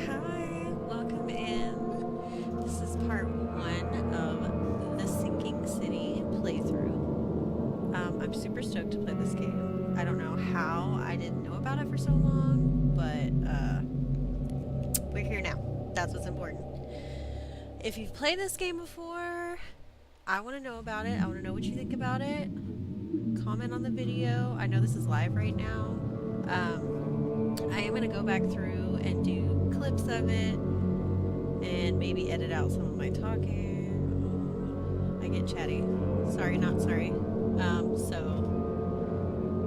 Hi, welcome in. This is part one of the Sinking City playthrough. I'm super stoked to play this game. I don't know how I didn't know about it for so long, but we're here now. That's what's important. If you've played this game before, I want to know about it. I want to know what you think about it. Comment on the video. I know this is live right now. I am going to go back through and do clips of it and maybe edit out some of my talking. I get chatty. Sorry, not sorry. So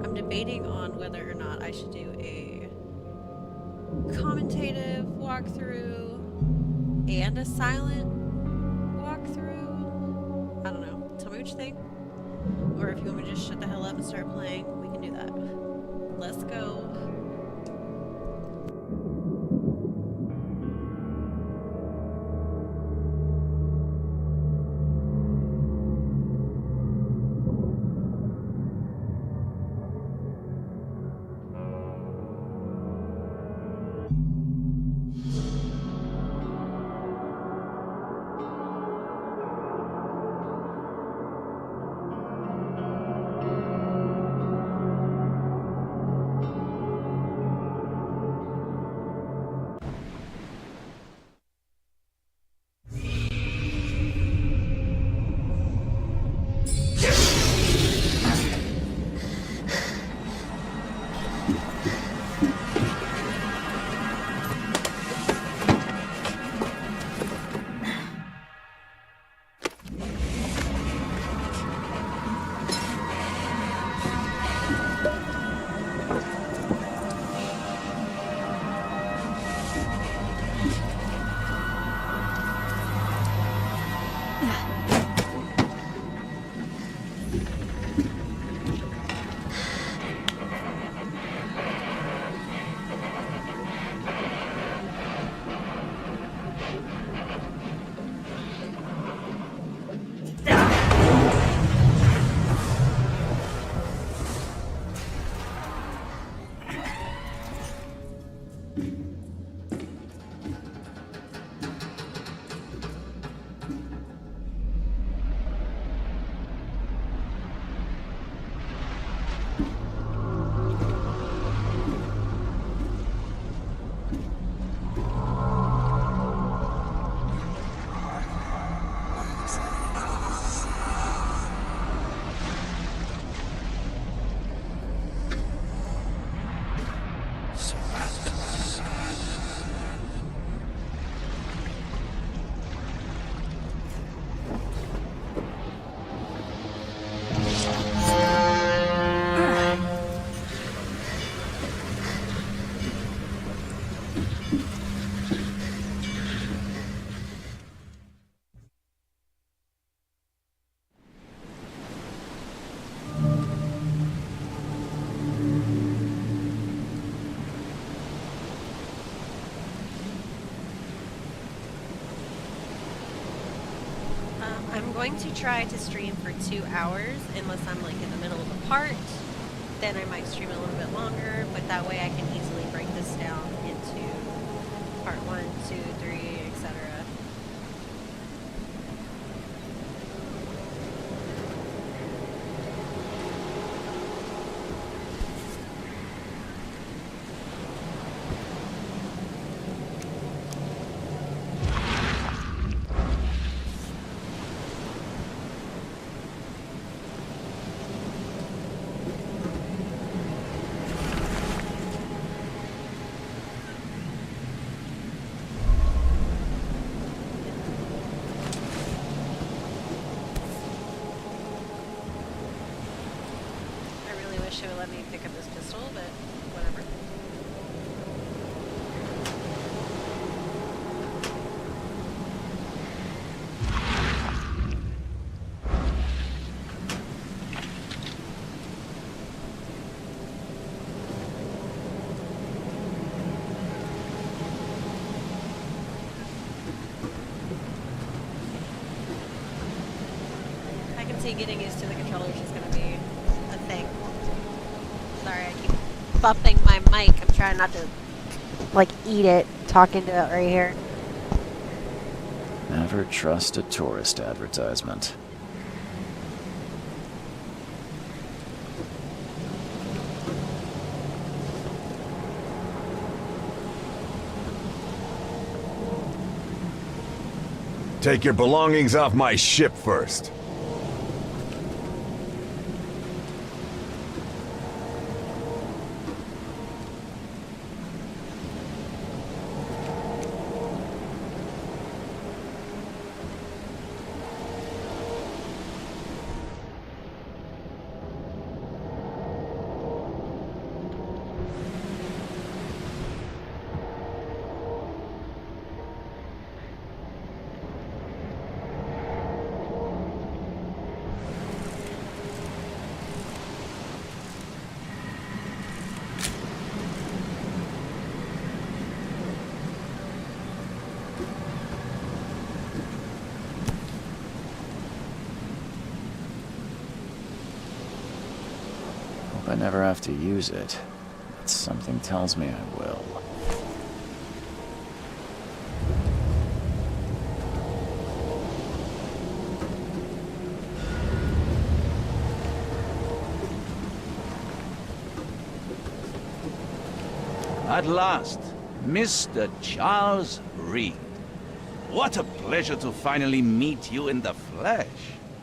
I'm debating on whether or not I should do a commentative walkthrough and a silent walkthrough. I don't know. Tell me what you think. Or if you want me to just shut the hell up and start playing, we can do that. Let's go. I'm going to try to stream for 2 hours unless I'm like in the middle of a part. Then I might stream a little bit longer, but that way I can easily break this down into part 1, 2, 3, etc. It would let me pick up this pistol, but whatever. I can see getting used to the controllers is going to be a thing. Sorry, I keep bumping my mic. I'm trying not to, like, eat it. talking to it right here. Never trust a tourist advertisement. Take your belongings off my ship first. Hope I never have to use it, but something tells me I will. At last, Mr. Charles Reed. What a pleasure to finally meet you in the flesh.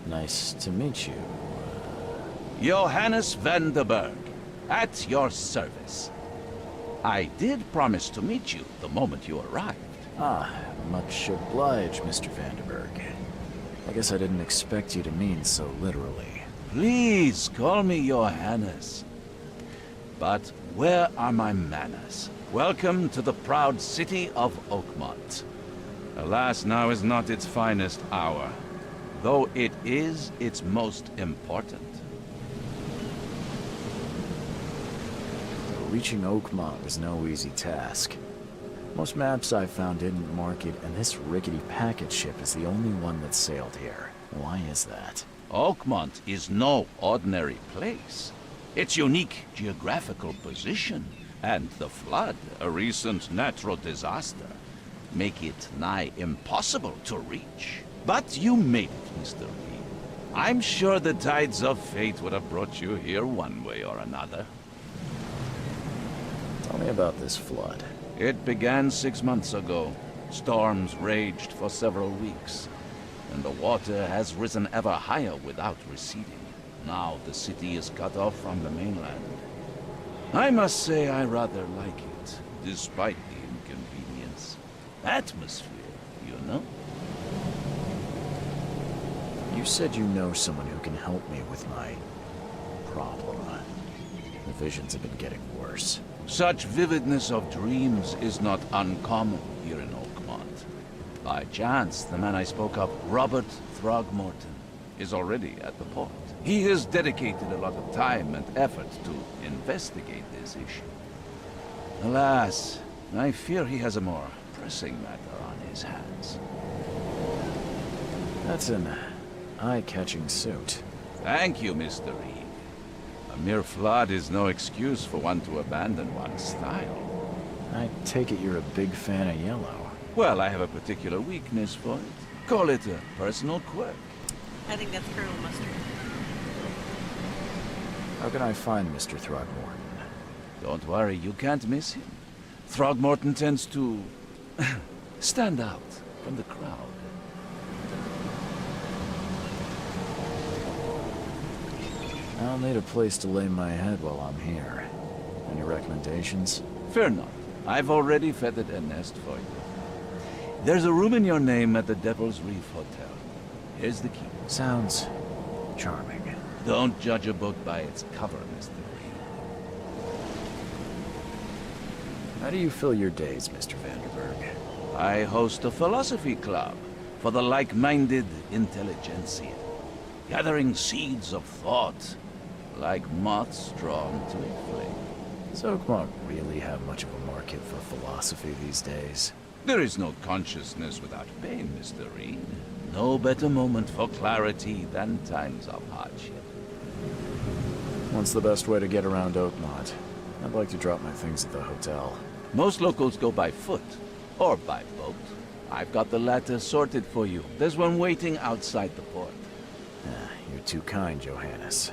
Nice to meet you. Johannes van der Berg, at your service. I did promise to meet you the moment you arrived. Ah, much obliged, Mr. Vanderberg. I guess I didn't expect you to mean so literally. Please call me Johannes. But where are my manners? Welcome to the proud city of Oakmont. Alas, now is not its finest hour, though it is its most important. Reaching Oakmont was no easy task. Most maps I've found didn't mark it, and this rickety packet ship is the only one that sailed here. Why is that? Oakmont is no ordinary place. Its unique geographical position and the flood, a recent natural disaster, make it nigh impossible to reach. But you made it, Mr. Reed. I'm sure the tides of fate would have brought you here one way or another. Tell me about this flood. It began 6 months ago. Storms raged for several weeks, and the water has risen ever higher without receding. Now the city is cut off from the mainland. I must say I rather like it, despite the inconvenience. Atmosphere, you know? You said you know someone who can help me with my problem. The visions have been getting worse. Such vividness of dreams is not uncommon here in Oakmont. By chance, the man I spoke of, Robert Throgmorton, is already at the port. He has dedicated a lot of time and effort to investigate this issue. Alas, I fear he has a more pressing matter on his hands. That's an eye-catching suit. Thank you, Mr. Reed. A mere flood is no excuse for one to abandon one's style. I take it you're a big fan of yellow. Well, I have a particular weakness for it. Call it a personal quirk. I think that's Colonel Mustard. How can I find Mr. Throgmorton? Don't worry, you can't miss him. Throgmorton tends to stand out from the crowd. I'll need a place to lay my head while I'm here. Any recommendations? Fear not. I've already feathered a nest for you. There's a room in your name at the Devil's Reef Hotel. Here's the key. Sounds charming. Don't judge a book by its cover, Mr. Reed. How do you fill your days, Mr. Vanderberg? I host a philosophy club for the like-minded intelligentsia, gathering seeds of thought like moths drawn to a flame. Does Oakmont really have much of a market for philosophy these days? There is no consciousness without pain, Mr. Reed. No better moment for clarity than times of hardship. What's the best way to get around Oakmont? I'd like to drop my things at the hotel. Most locals go by foot. Or by boat. I've got the latter sorted for you. There's one waiting outside the port. You're too kind, Johannes.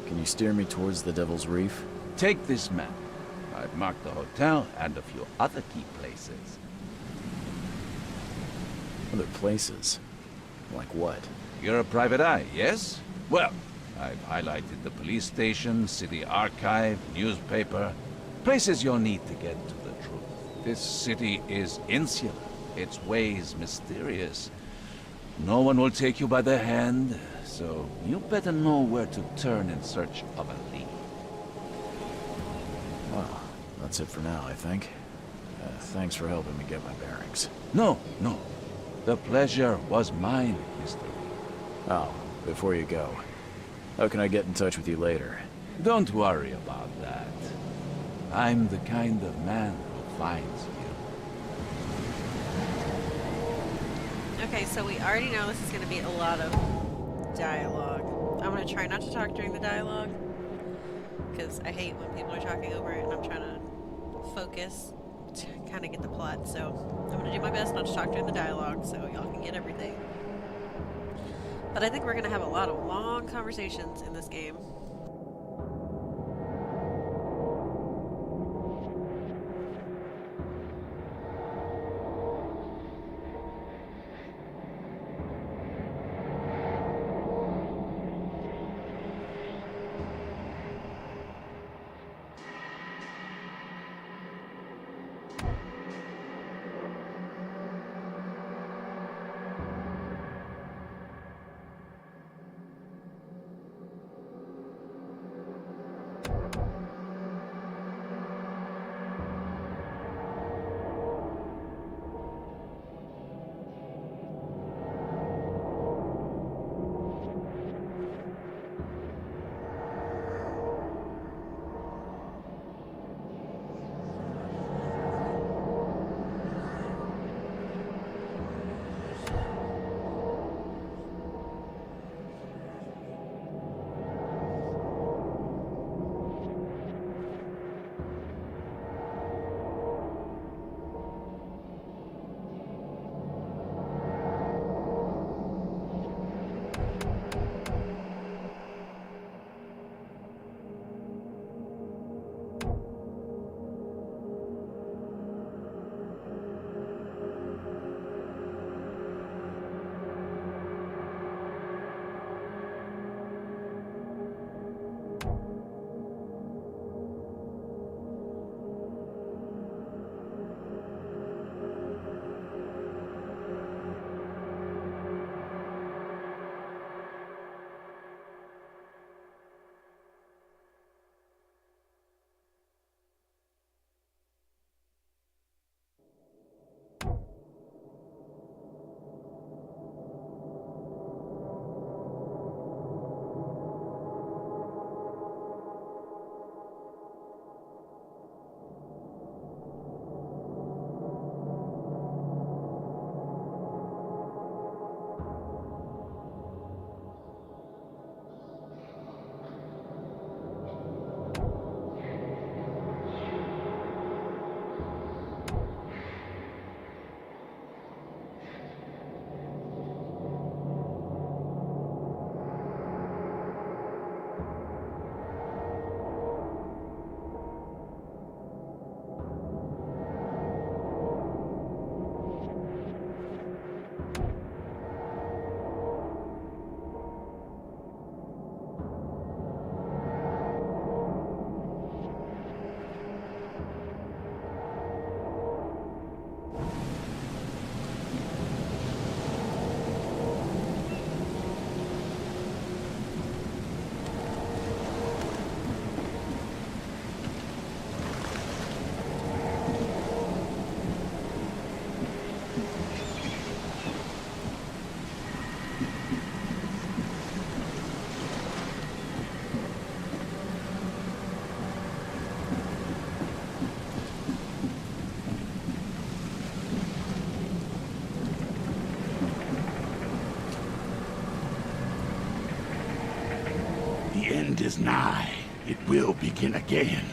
Can you steer me towards the Devil's Reef? Take this map. I've marked the hotel and a few other key places. Other places? Like what? You're a private eye, yes? Well, I've highlighted the police station, city archive, newspaper. Places you'll need to get to the truth. This city is insular. Its ways mysterious. No one will take you by the hand, so you better know where to turn in search of a lead. Well, that's it for now, I think. Thanks for helping me get my bearings. No. The pleasure was mine, Mr. Oh, before you go, how can I get in touch with you later? Don't worry about that. I'm the kind of man who finds you. Okay, so we already know this is going to be a lot of dialogue. I'm going to try not to talk during the dialogue, because I hate when people are talking over it and I'm trying to focus to kind of get the plot. So I'm going to do my best not to talk during the dialogue so y'all can get everything. But I think we're going to have a lot of long conversations in this game. The end is nigh. It will begin again.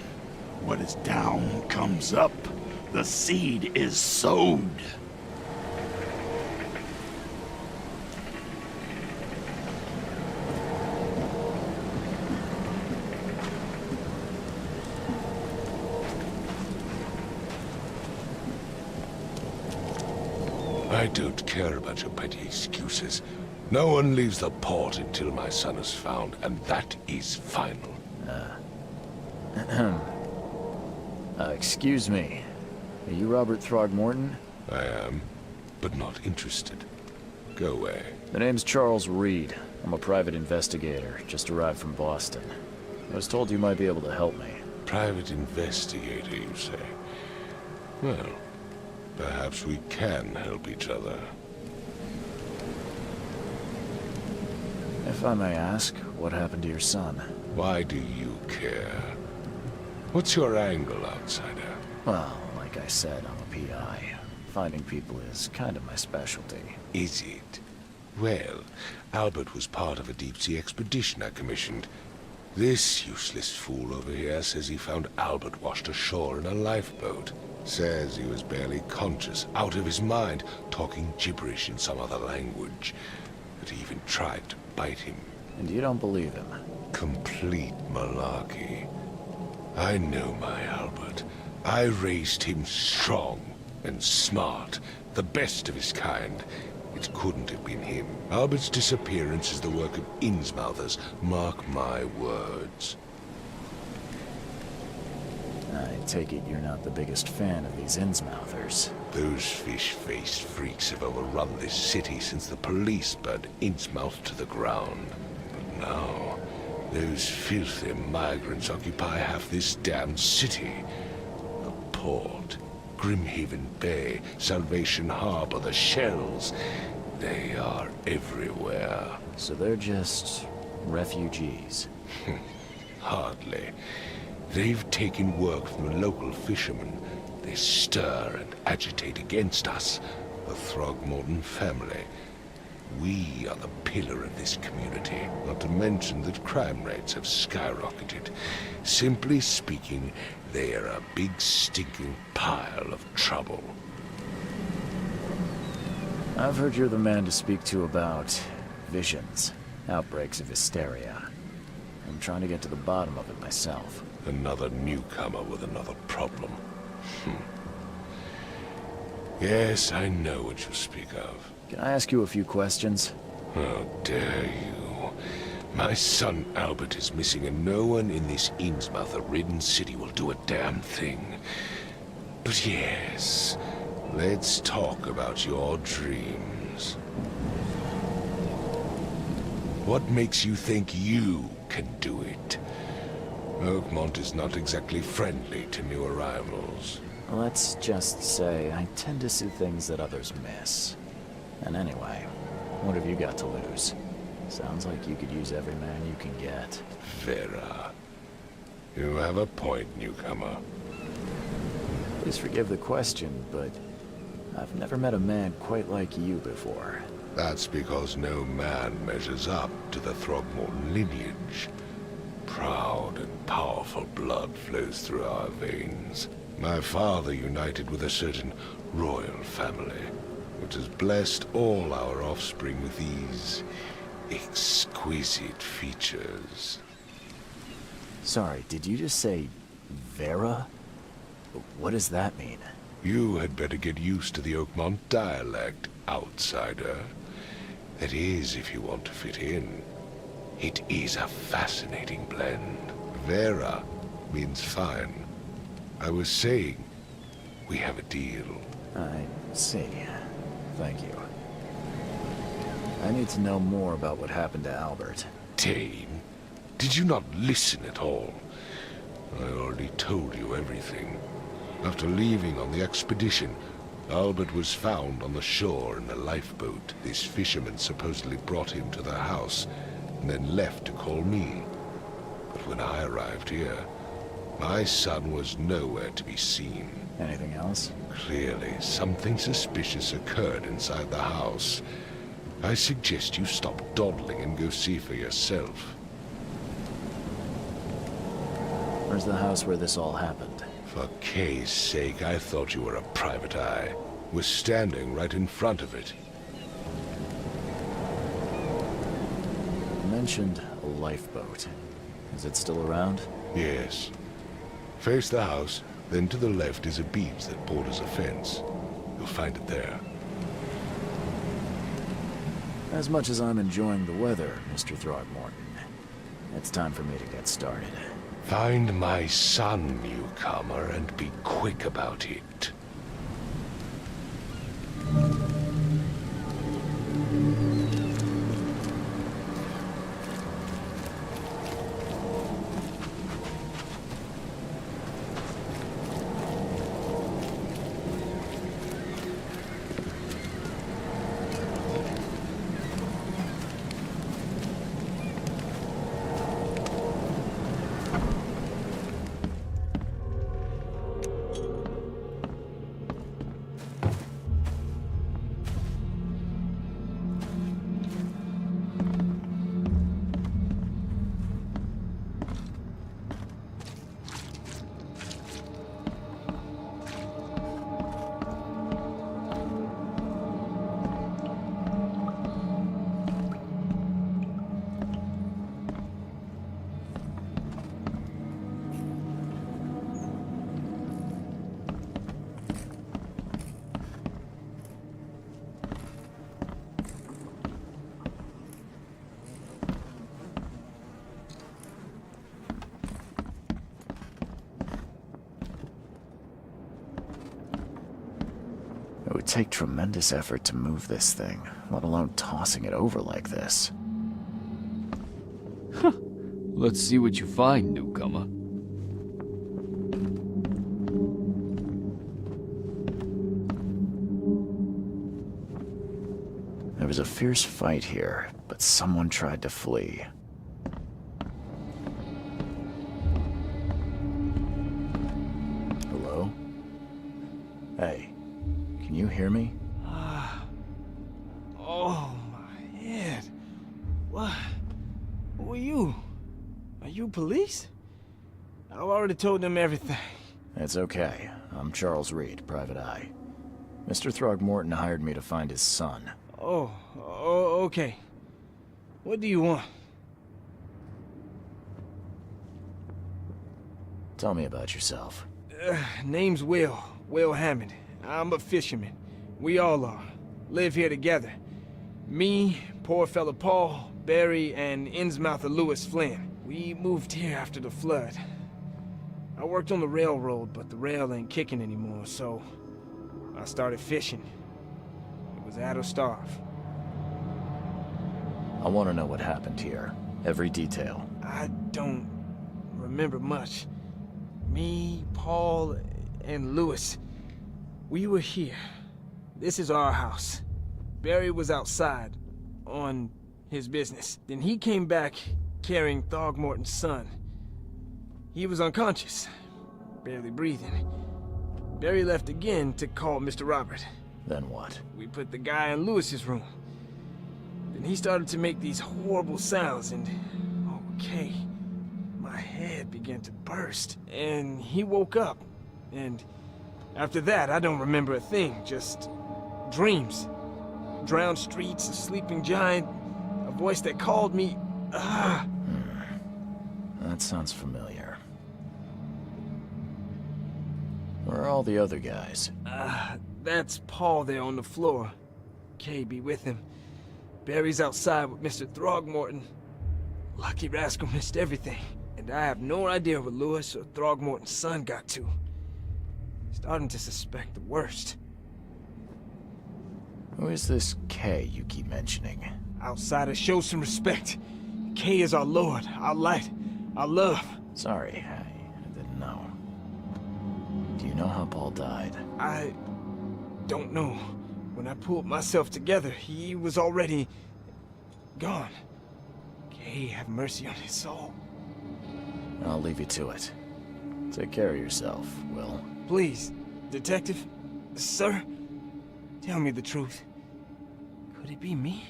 What is down comes up. The seed is sowed. I don't care about your petty excuses. No one leaves the port until my son is found, and that is final. Excuse me. Are you Robert Throgmorton? I am, but not interested. Go away. The name's Charles Reed. I'm a private investigator, just arrived from Boston. I was told you might be able to help me. Private investigator, you say? Well, perhaps we can help each other. If I may ask, what happened to your son? Why do you care? What's your angle, outsider? Well, like I said, I'm a PI. Finding people is kind of my specialty. Is it? Well, Albert was part of a deep-sea expedition I commissioned. This useless fool over here says he found Albert washed ashore in a lifeboat. Says he was barely conscious, out of his mind, talking gibberish in some other language. That he even tried to bite him. And you don't believe him? Complete malarkey. I know my Albert. I raised him strong and smart, the best of his kind. It couldn't have been him. Albert's disappearance is the work of Innsmouthers, mark my words. I take it you're not the biggest fan of these Innsmouthers. Those fish-faced freaks have overrun this city since the police burned Innsmouth to the ground. But now, those filthy migrants occupy half this damned city. The port, Grimhaven Bay, Salvation Harbor, the shells. They are everywhere. So they're just refugees. Hardly. They've taken work from the local fishermen. They stir and agitate against us, the Throgmorton family. We are the pillar of this community, not to mention that crime rates have skyrocketed. Simply speaking, they are a big stinking pile of trouble. I've heard you're the man to speak to about visions, outbreaks of hysteria. I'm trying to get to the bottom of it myself. Another newcomer with another problem. Yes, I know what you speak of. Can I ask you a few questions? How dare you? My son Albert is missing, and no one in this Innsmouth-ridden city will do a damn thing. But yes, let's talk about your dreams. What makes you think you can do it? Oakmont is not exactly friendly to new arrivals. Let's just say I tend to see things that others miss. And anyway, what have you got to lose? Sounds like you could use every man you can get. Vera, you have a point, newcomer. Please forgive the question, but I've never met a man quite like you before. That's because no man measures up to the Throgmorton lineage. Proud and powerful blood flows through our veins. My father united with a certain royal family, which has blessed all our offspring with these exquisite features. Sorry, did you just say Vera? What does that mean? You had better get used to the Oakmont dialect, outsider. That is, if you want to fit in. It is a fascinating blend. Vera means fine. I was saying, we have a deal. I see. Thank you. I need to know more about what happened to Albert. Dane, did you not listen at all? I already told you everything. After leaving on the expedition, Albert was found on the shore in a lifeboat. This fisherman supposedly brought him to their house, and then left to call me. But when I arrived here, my son was nowhere to be seen. Anything else? Clearly, something suspicious occurred inside the house. I suggest you stop dawdling and go see for yourself. Where's the house where this all happened? For Kay's sake, I thought you were a private eye. Was standing right in front of it. You mentioned a lifeboat. Is it still around? Yes. Face the house, then to the left is a beach that borders a fence. You'll find it there. As much as I'm enjoying the weather, Mr. Throgmorton, it's time for me to get started. Find my son, newcomer, and be quick about it. It would take tremendous effort to move this thing, let alone tossing it over like this. Let's see what you find, newcomer. There was a fierce fight here, but someone tried to flee. Hello? Hey, can you hear me? Oh, my head. What? Who are you? Are you police? I've already told them everything. It's okay. I'm Charles Reed, Private Eye. Mr. Throgmorton hired me to find his son. Oh, okay. What do you want? Tell me about yourself. Name's Will Hammond. I'm a fisherman. We all are. Live here together. Me, poor fella Paul, Barry, and Innsmouther Lewis Flynn. We moved here after the flood. I worked on the railroad, but the rail ain't kicking anymore, so I started fishing. It was add or starve. I want to know what happened here. Every detail. I don't remember much. Me, Paul, and Lewis, we were here. This is our house. Barry was outside, on his business. Then he came back carrying Throgmorton's son. He was unconscious, barely breathing. Barry left again to call Mr. Robert. Then what? We put the guy in Lewis's room. Then he started to make these horrible sounds and... okay. My head began to burst. And he woke up. And after that, I don't remember a thing. Just dreams. Drowned streets, a sleeping giant, a voice that called me... That sounds familiar. Where are all the other guys? That's Paul there on the floor. Kay be with him. Barry's outside with Mr. Throgmorton. Lucky rascal missed everything. And I have no idea where Lewis or Throgmorton's son got to. Starting to suspect the worst. Who is this K you keep mentioning? Outsiders, show some respect. Kay is our lord, our light, our love. Sorry, I didn't know. Do you know how Paul died? I don't know. When I pulled myself together, he was already gone. Kay, have mercy on his soul. I'll leave you to it. Take care of yourself, Will. Please, detective, sir, tell me the truth. Could it be me?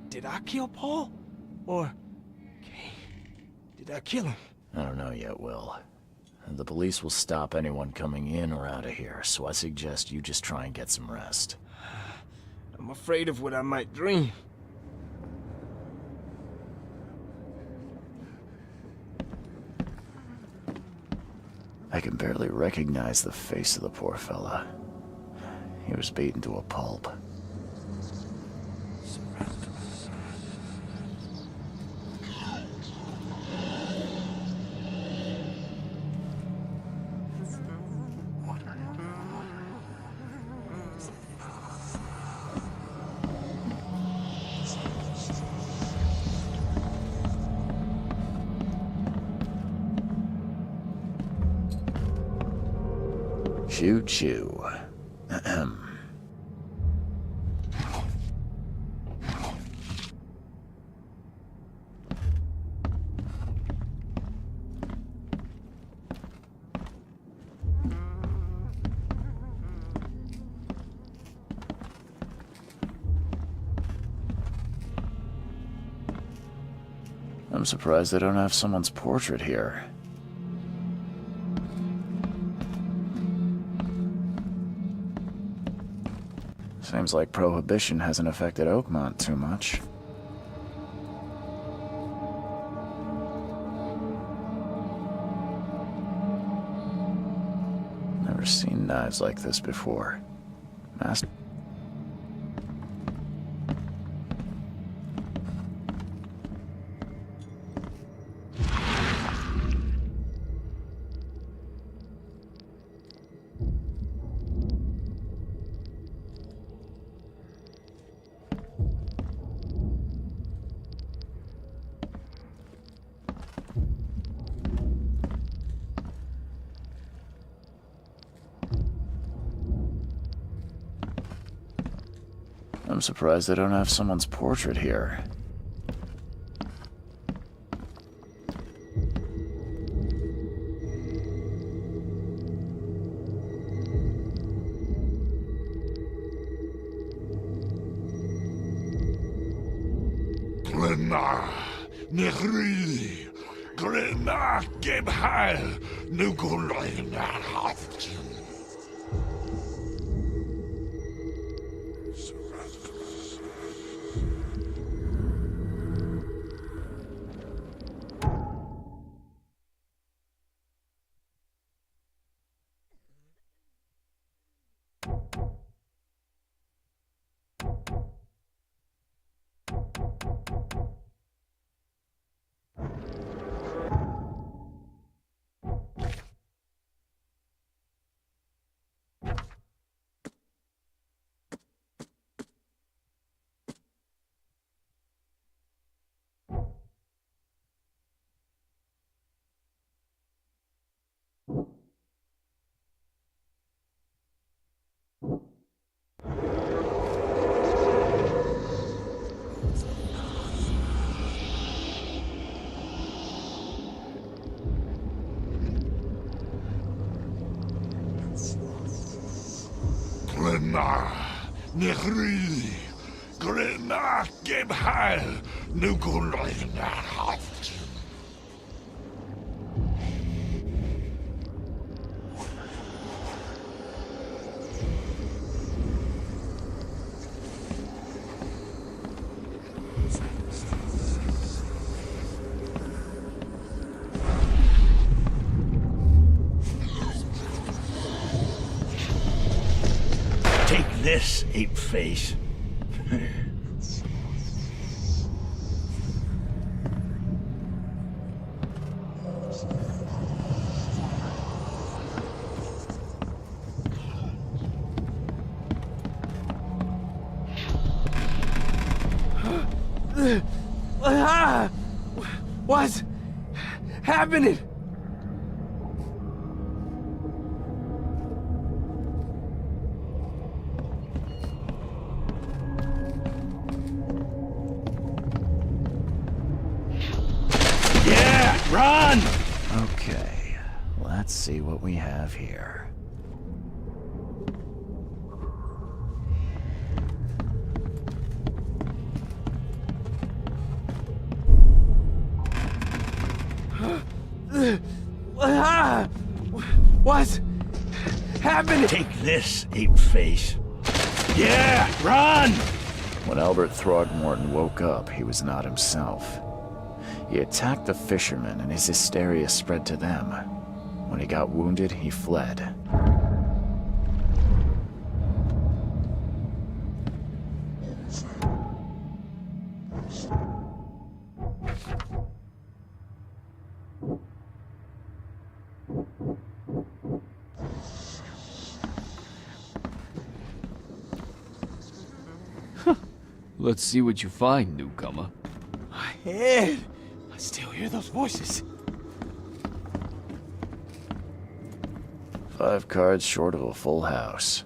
Did I kill Paul? Or, Kay, did I kill him? I don't know yet, Will. The police will stop anyone coming in or out of here, so I suggest you just try and get some rest. I'm afraid of what I might dream. I can barely recognize the face of the poor fella. He was beaten to a pulp. Choo choo. Ahem. I'm surprised they don't have someone's portrait here. Seems like Prohibition hasn't affected Oakmont too much. Never seen knives like this before. Master. I'm surprised they don't have someone's portrait here. Glenna, Nehri, Glenna, Gebhal, Nugulayna, Haftin. Glenna, Nehri, Glenna, Gebhal, Nugulayna, Haftin. This ape face. What's happening? Run! Okay, let's see what we have here. What's happening? Take this, ape-face. Yeah, run! When Albert Throgmorton woke up, he was not himself. He attacked the fishermen, and his hysteria spread to them. When he got wounded, he fled. Let's see what you find, newcomer. My head. I still hear those voices. 5 cards short of a full house.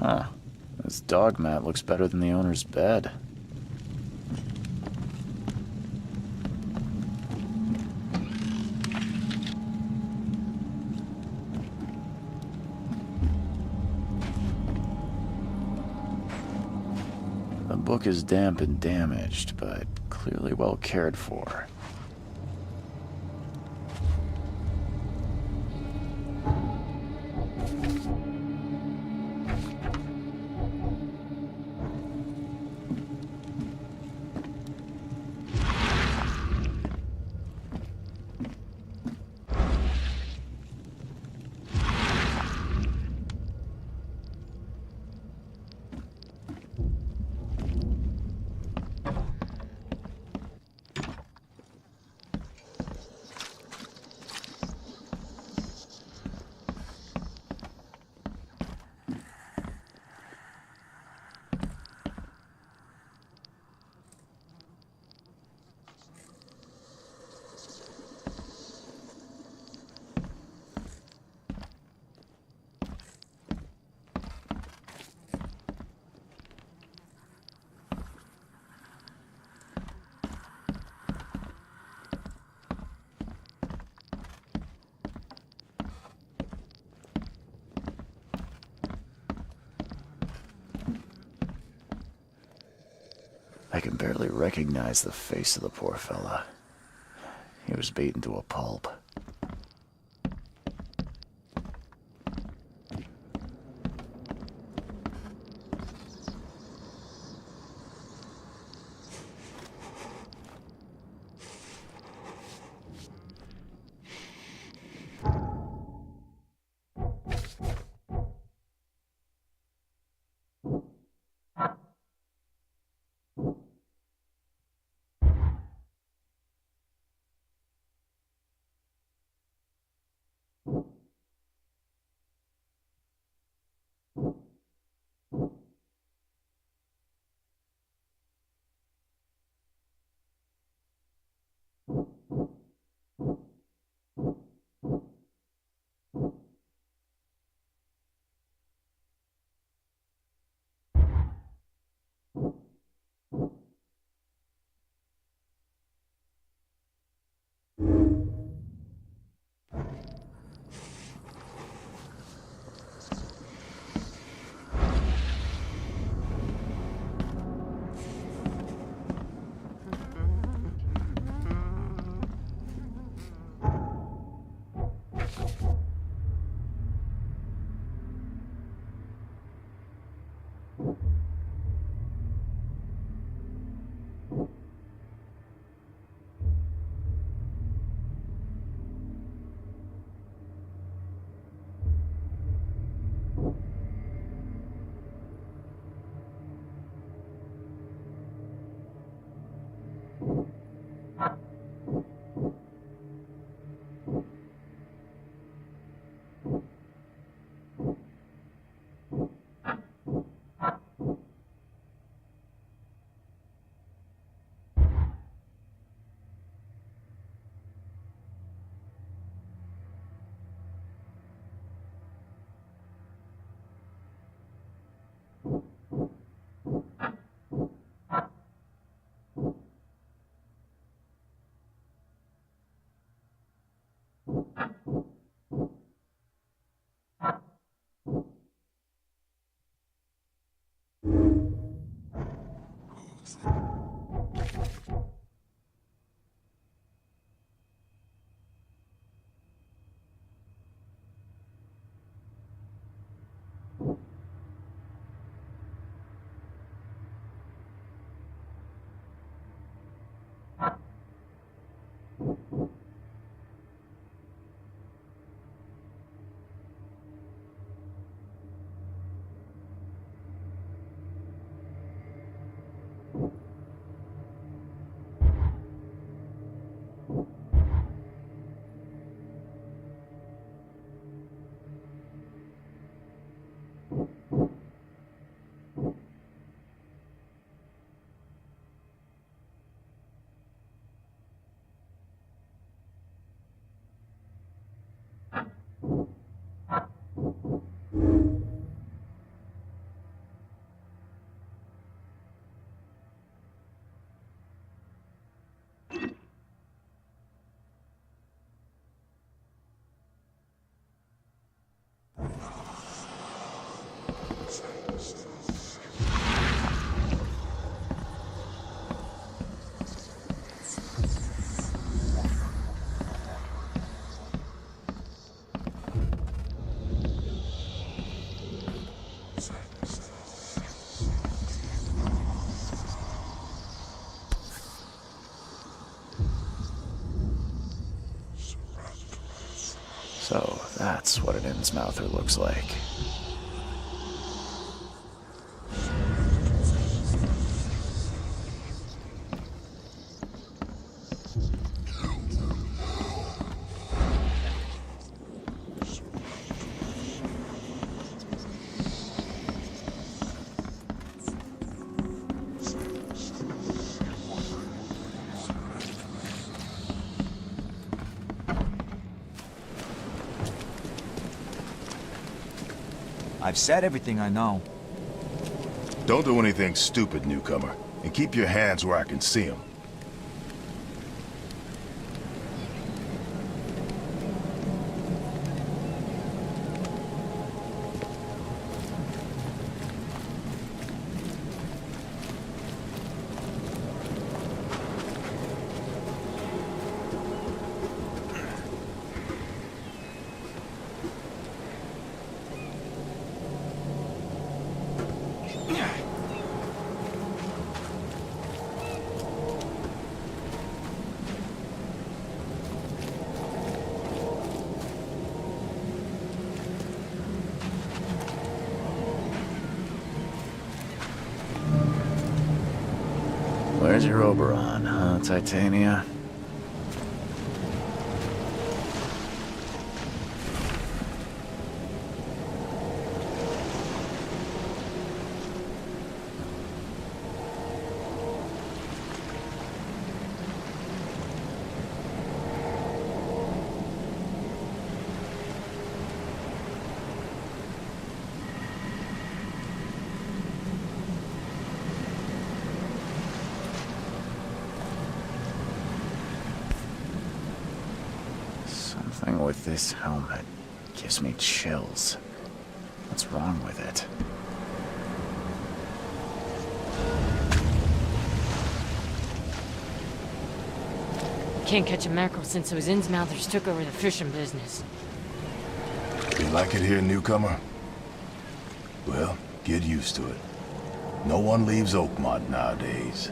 Huh. This dog mat looks better than the owner's bed. The book is damp and damaged, but clearly well cared for. I can barely recognize the face of the poor fella. He was beaten to a pulp. So that's what an Innsmouther looks like. I've said everything I know. Don't do anything stupid, newcomer. And keep your hands where I can see them. There's your Oberon, huh, Titania? Something with this helmet gives me chills. What's wrong with it? Can't catch a mackerel since those Innsmouthers took over the fishing business. You like it here, newcomer? Well, get used to it. No one leaves Oakmont nowadays.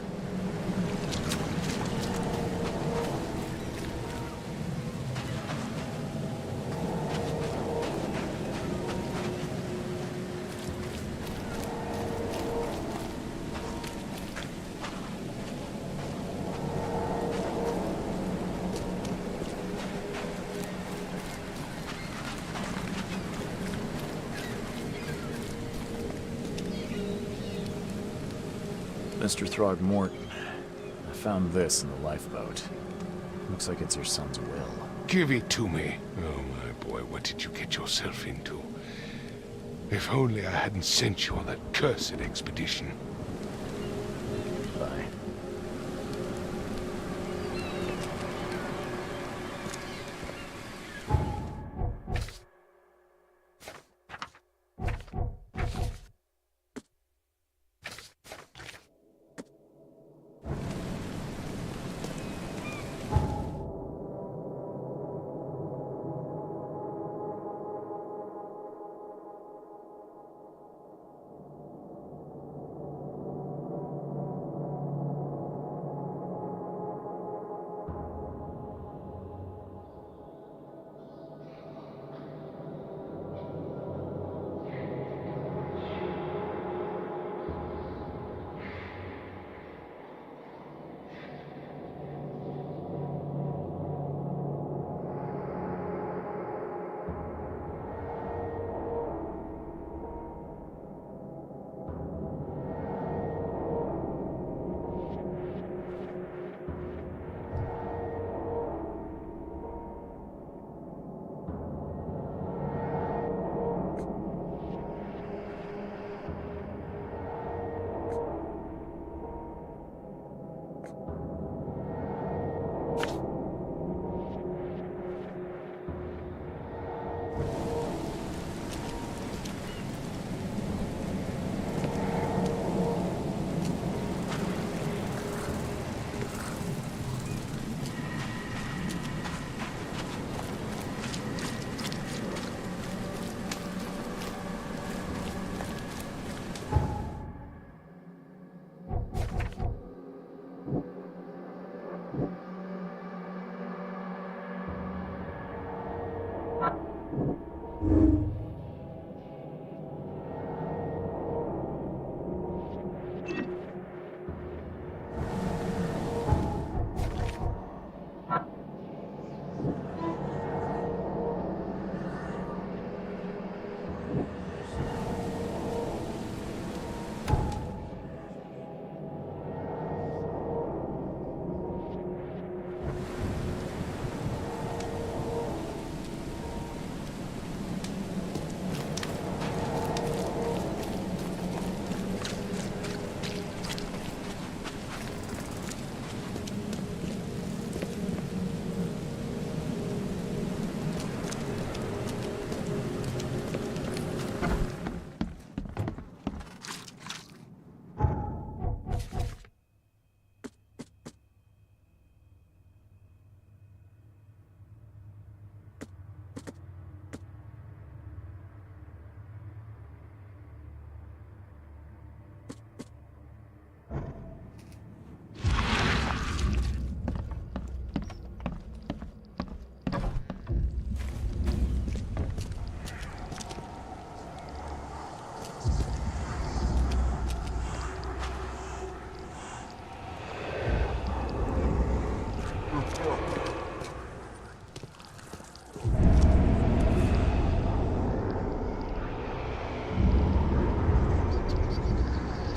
Mr. Throgmorton, I found this in the lifeboat. Looks like it's your son's will. Give it to me. Oh, my boy, what did you get yourself into? If only I hadn't sent you on that cursed expedition. Bye.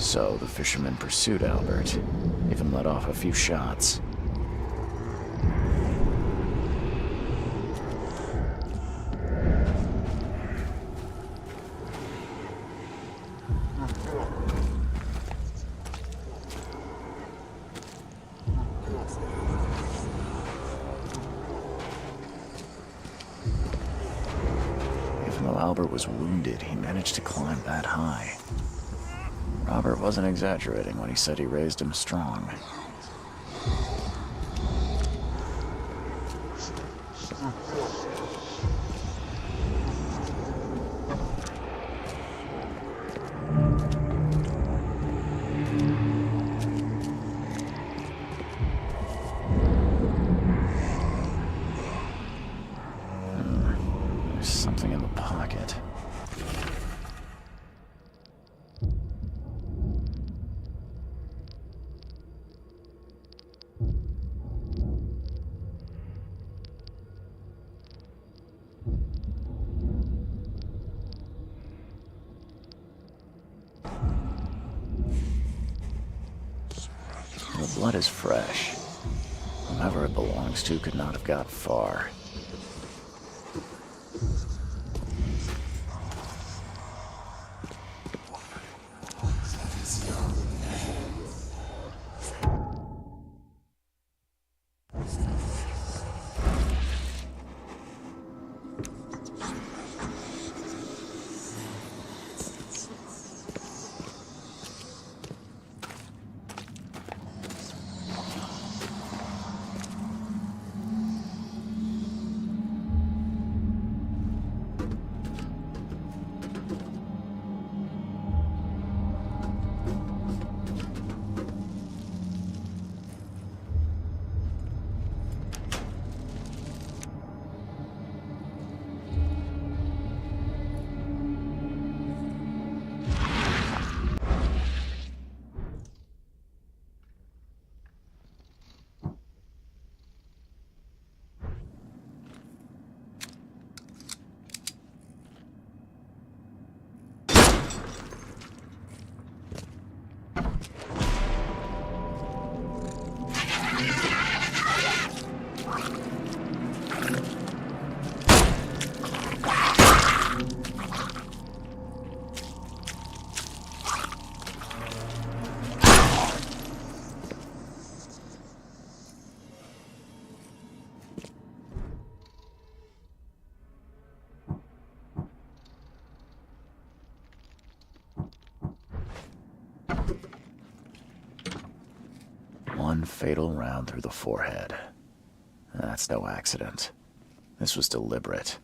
So the fisherman pursued Albert, even let off a few shots. Even though Albert was wounded, he managed to climb that high. Robert wasn't exaggerating when he said he raised him strong. There's something in the pocket. The blood is fresh. Whomever it belongs to could not have got far. One fatal round through the forehead. That's no accident. This was deliberate.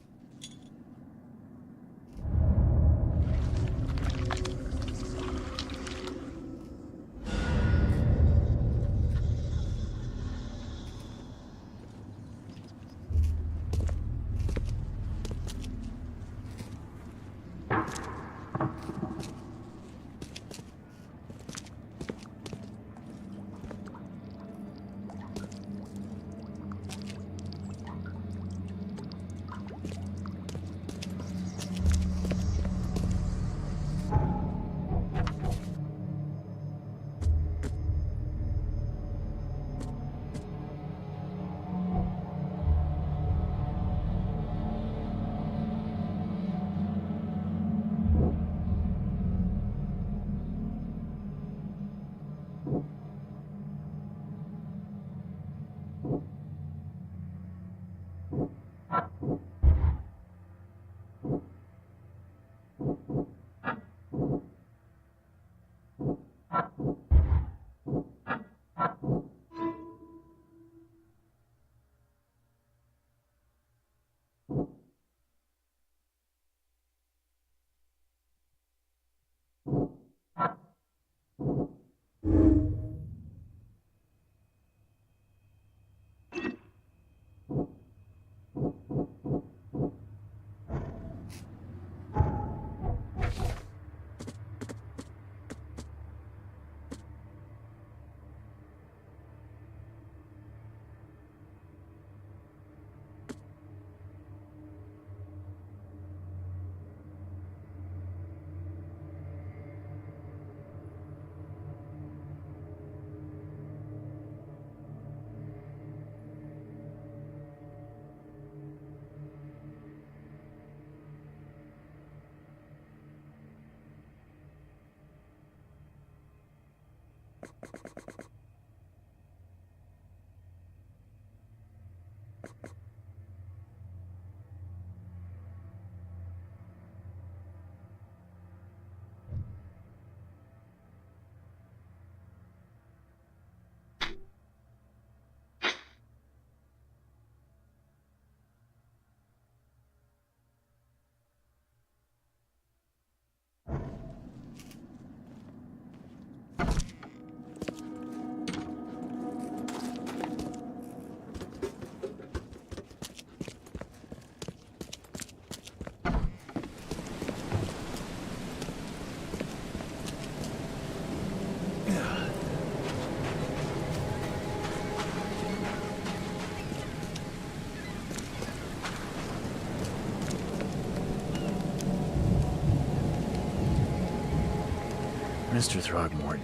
Mr. Throgmorton,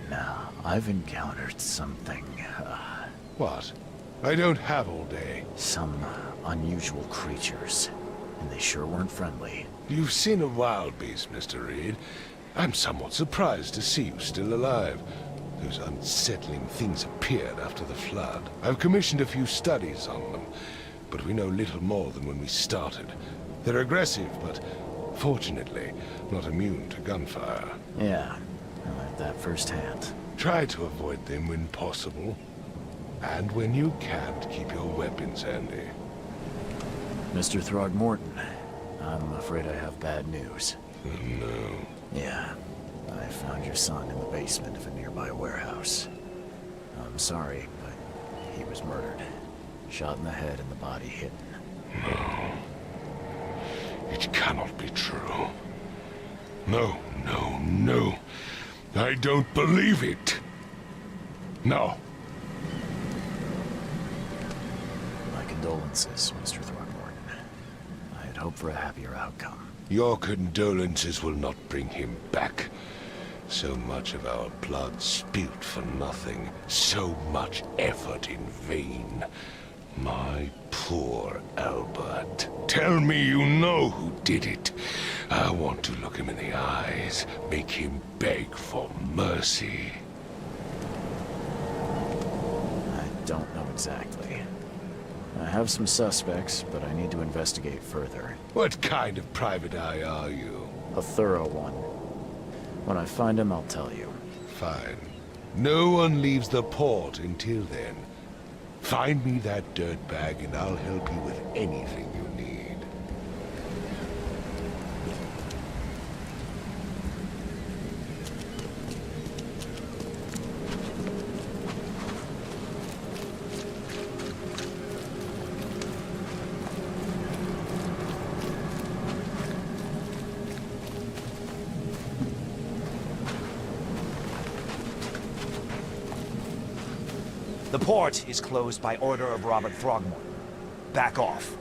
I've encountered something, What? I don't have all day. some unusual creatures, and they sure weren't friendly. You've seen a wild beast, Mr. Reed. I'm somewhat surprised to see you still alive. Those unsettling things appeared after the flood. I've commissioned a few studies on them, but we know little more than when we started. They're aggressive, but fortunately not immune to gunfire. Yeah, I learned that firsthand. Try to avoid them when possible. And when you can't, keep your weapons handy. Mr. Throgmorton, I'm afraid I have bad news. Oh, no. Yeah, I found your son in the basement of a nearby warehouse. I'm sorry, but he was murdered. Shot in the head and the body hidden. No. It cannot be true. No, no, no. I don't believe it. No. My condolences, Mr. Throgmorton. I had hoped for a happier outcome. Your condolences will not bring him back. So much of our blood spilt for nothing. So much effort in vain. My poor Albert. Tell me you know who did it. I want to look him in the eyes, make him beg for mercy. I don't know exactly. I have some suspects, but I need to investigate further. What kind of private eye are you? A thorough one. When I find him, I'll tell you. Fine. No one leaves the port until then. Find me that dirtbag and I'll help you with anything you need. The port is closed by order of Robert Throgmorton. Back off.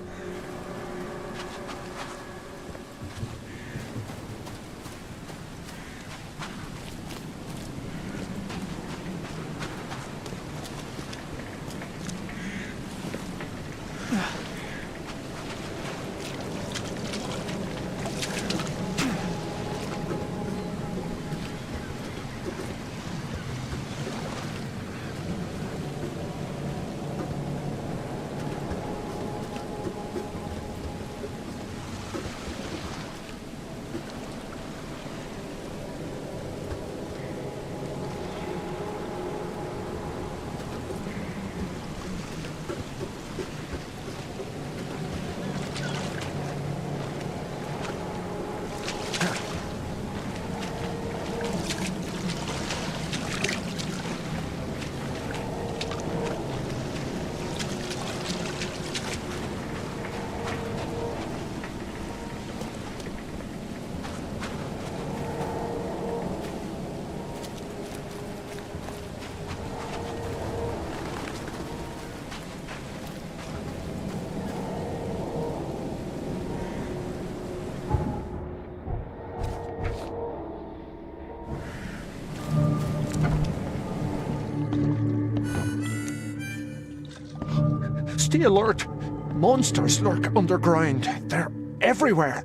Stay alert! Monsters lurk underground. They're everywhere.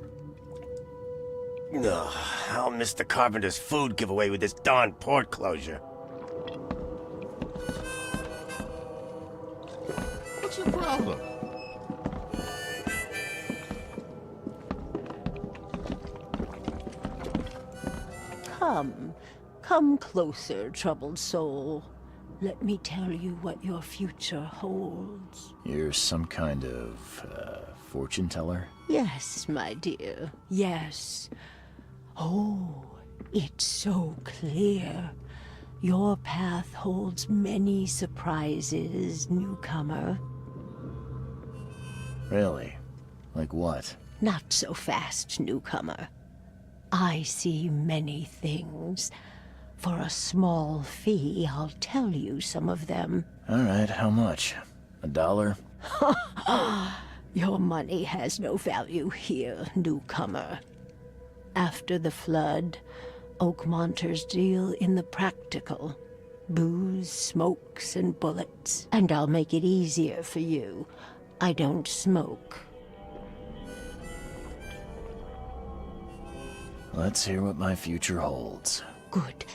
Ugh, I'll miss the carpenter's food giveaway with this darn port closure. problem? Come closer, troubled soul. Let me tell you what your future holds. You're some kind of, fortune teller? Yes, my dear, yes. Oh, it's so clear. Your path holds many surprises, newcomer. Really? Like what? Not so fast, newcomer. I see many things. For a small fee, I'll tell you some of them. All right, how much? $1? Your money has no value here, newcomer. After the flood, Oakmonters deal in the practical. Booze, smokes, and bullets. And I'll make it easier for you. I don't smoke. Let's hear what my future holds. Good.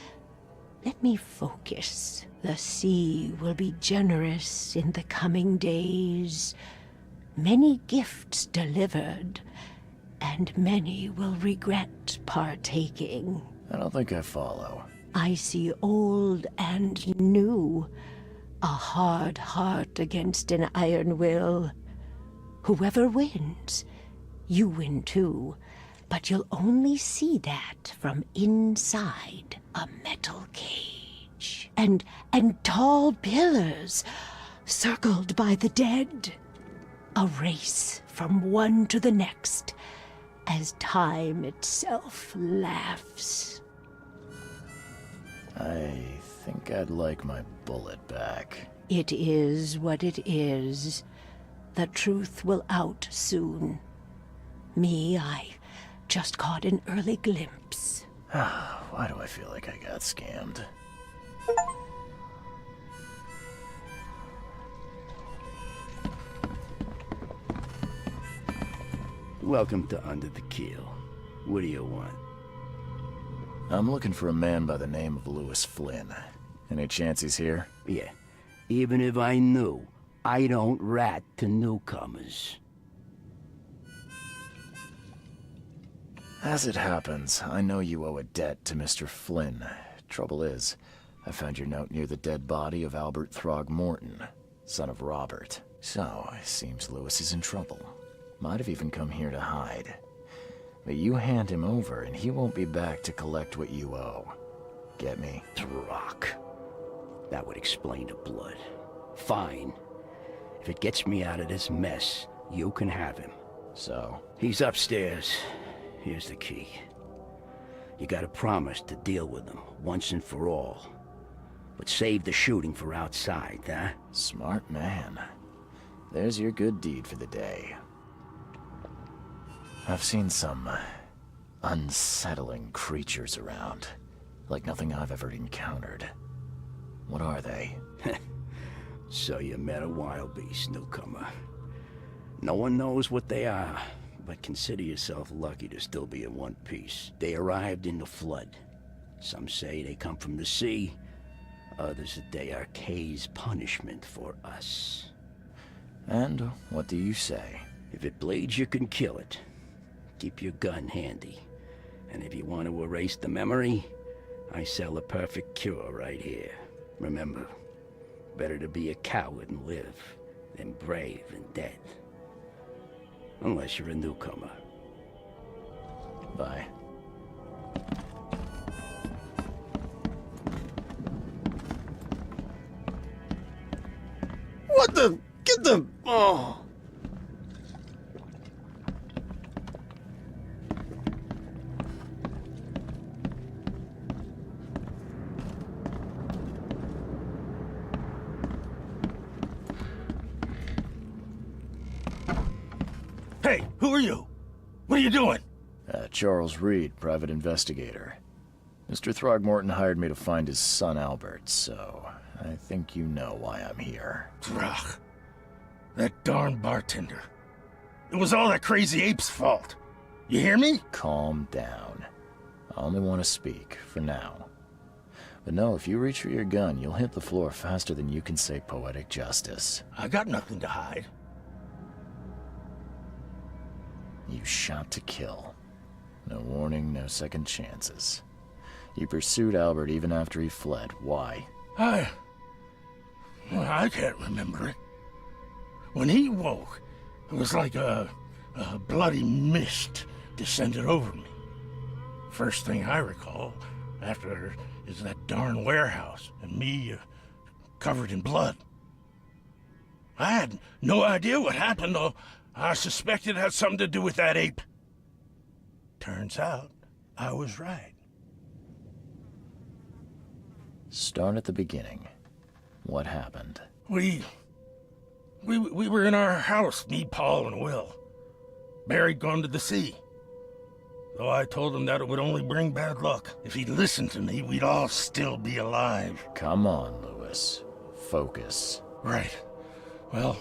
Let me focus. The sea will be generous in the coming days. Many gifts delivered, and many will regret partaking. I don't think I follow. I see old and new. A hard heart against an iron will. Whoever wins, you win too. But you'll only see that from inside a metal cage. And tall pillars, circled by the dead. A race from one to the next, as time itself laughs. I think I'd like my bullet back. It is what it is. The truth will out soon. Me, I just caught an early glimpse. Why do I feel like I got scammed? Welcome to Under the Keel. What do you want? I'm looking for a man by the name of Lewis Flynn. Any chance he's here? Yeah. Even if I knew, I don't rat to newcomers. As it happens, I know you owe a debt to Mr. Flynn. Trouble is, I found your note near the dead body of Albert Throgmorton, son of Robert. So, it seems Lewis is in trouble. Might have even come here to hide. But you hand him over and he won't be back to collect what you owe. Get me? Throck. That would explain the blood. Fine. If it gets me out of this mess, you can have him. So? He's upstairs. Here's the key. You gotta promise to deal with him, once and for all. But save the shooting for outside, huh? Smart man. There's your good deed for the day. I've seen some unsettling creatures around. Like nothing I've ever encountered. What are they? So you met a wild beast, newcomer. No one knows what they are, but consider yourself lucky to still be in one piece. They arrived in the flood. Some say they come from the sea. Others that they are Kay's punishment for us. And what do you say? If it bleeds, you can kill it. Keep your gun handy. And if you want to erase the memory, I sell a perfect cure right here. Remember, better to be a coward and live than brave and dead. Unless you're a newcomer. Bye. What the? Get the... Oh. Hey, who are you? What are you doing? Charles Reed, private investigator. Mr. Throgmorton hired me to find his son Albert, so I think you know why I'm here. Drach. That darn bartender. It was all that crazy ape's fault. You hear me? Calm down. I only want to speak, for now. But no, if you reach for your gun, you'll hit the floor faster than you can say poetic justice. I got nothing to hide. You shot to kill. No warning, no second chances. You pursued Albert even after he fled. Why? I can't remember it. When he woke, it was like a bloody mist descended over me. First thing I recall after is that darn warehouse and me covered in blood. I had no idea what happened, though. I suspected it had something to do with that ape. Turns out, I was right. Start at the beginning. What happened? We were in our house, me, Paul, and Will. Barry'd gone to the sea. Though I told him that it would only bring bad luck. If he'd listened to me, we'd all still be alive. Come on, Lewis. Focus. Right. Well,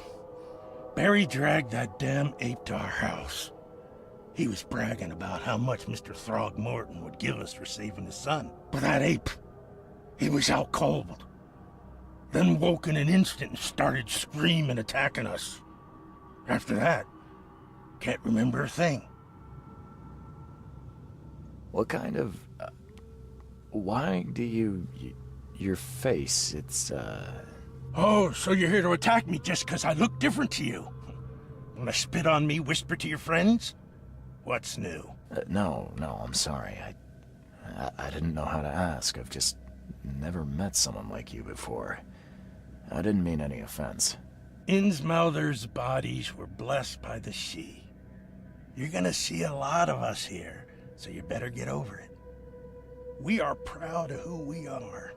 Barry dragged that damn ape to our house. He was bragging about how much Mr. Throgmorton would give us for saving his son. But that ape, he was out cold. Then woke in an instant and started screaming, attacking us. After that, can't remember a thing. What kind of... why do you... your face, it's, Oh, so you're here to attack me just because I look different to you? Wanna spit on me, whisper to your friends? What's new? No, I'm sorry. I didn't know how to ask. I've just never met someone like you before. I didn't mean any offense. Innsmouther's bodies were blessed by the sea. You're gonna see a lot of us here, so you better get over it. We are proud of who we are.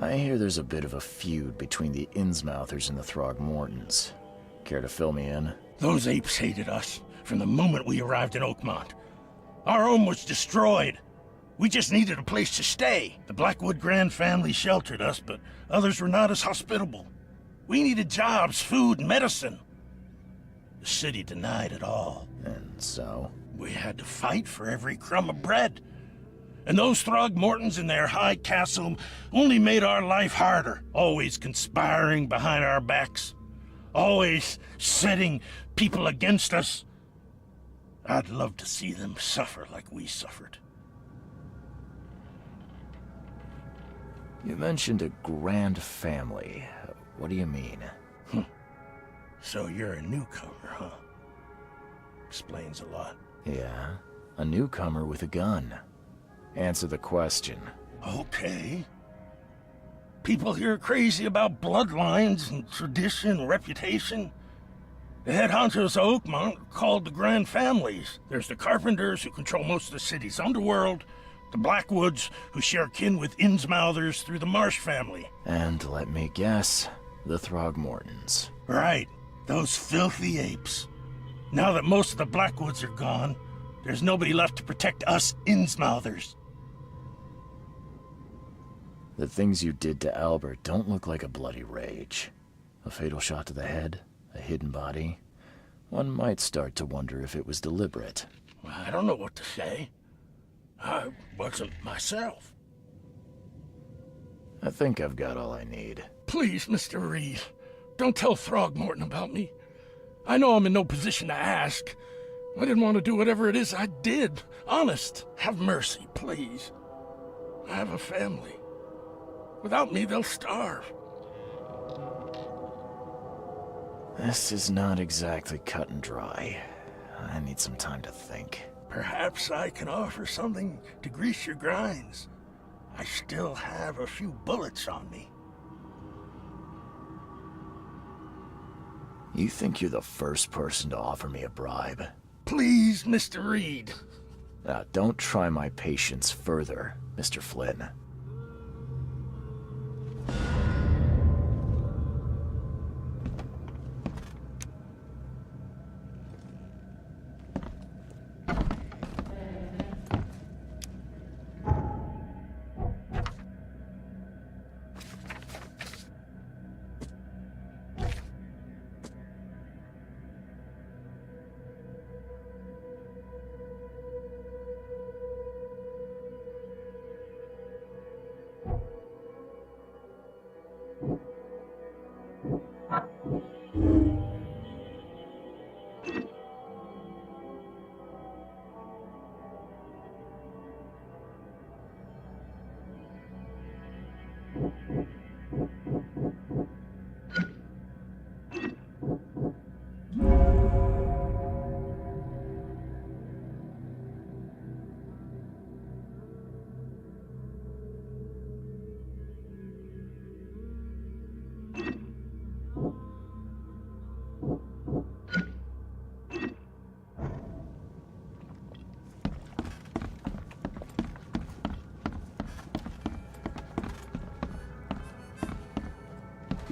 I hear there's a bit of a feud between the Innsmouthers and the Throgmortons. Care to fill me in? Those apes hated us from the moment we arrived in Oakmont. Our home was destroyed. We just needed a place to stay. The Blackwood Grand family sheltered us, but others were not as hospitable. We needed jobs, food, and medicine. The city denied it all. And so? We had to fight for every crumb of bread. And those Throgmortons in their high castle only made our life harder, always conspiring behind our backs, always setting people against us. I'd love to see them suffer like we suffered. You mentioned a grand family. What do you mean? So you're a newcomer, huh? Explains a lot. Yeah, a newcomer with a gun. Answer the question. Okay. People here are crazy about bloodlines and tradition and reputation. The head honchos of Oakmont are called the Grand Families. There's the Carpenters, who control most of the city's underworld, the Blackwoods, who share kin with Innsmouthers through the Marsh family. And let me guess, the Throgmortons. Right, those filthy apes. Now that most of the Blackwoods are gone, there's nobody left to protect us Innsmouthers. The things you did to Albert don't look like a bloody rage. A fatal shot to the head, a hidden body. One might start to wonder if it was deliberate. I don't know what to say. I wasn't myself. I think I've got all I need. Please, Mr. Reed, don't tell Throgmorton about me. I know I'm in no position to ask. I didn't want to do whatever it is I did. Honest, have mercy, please. I have a family. Without me, they'll starve. This is not exactly cut and dry. I need some time to think. Perhaps I can offer something to grease your grinds. I still have a few bullets on me. You think you're the first person to offer me a bribe? Please, Mr. Reed. Now, don't try my patience further, Mr. Flynn.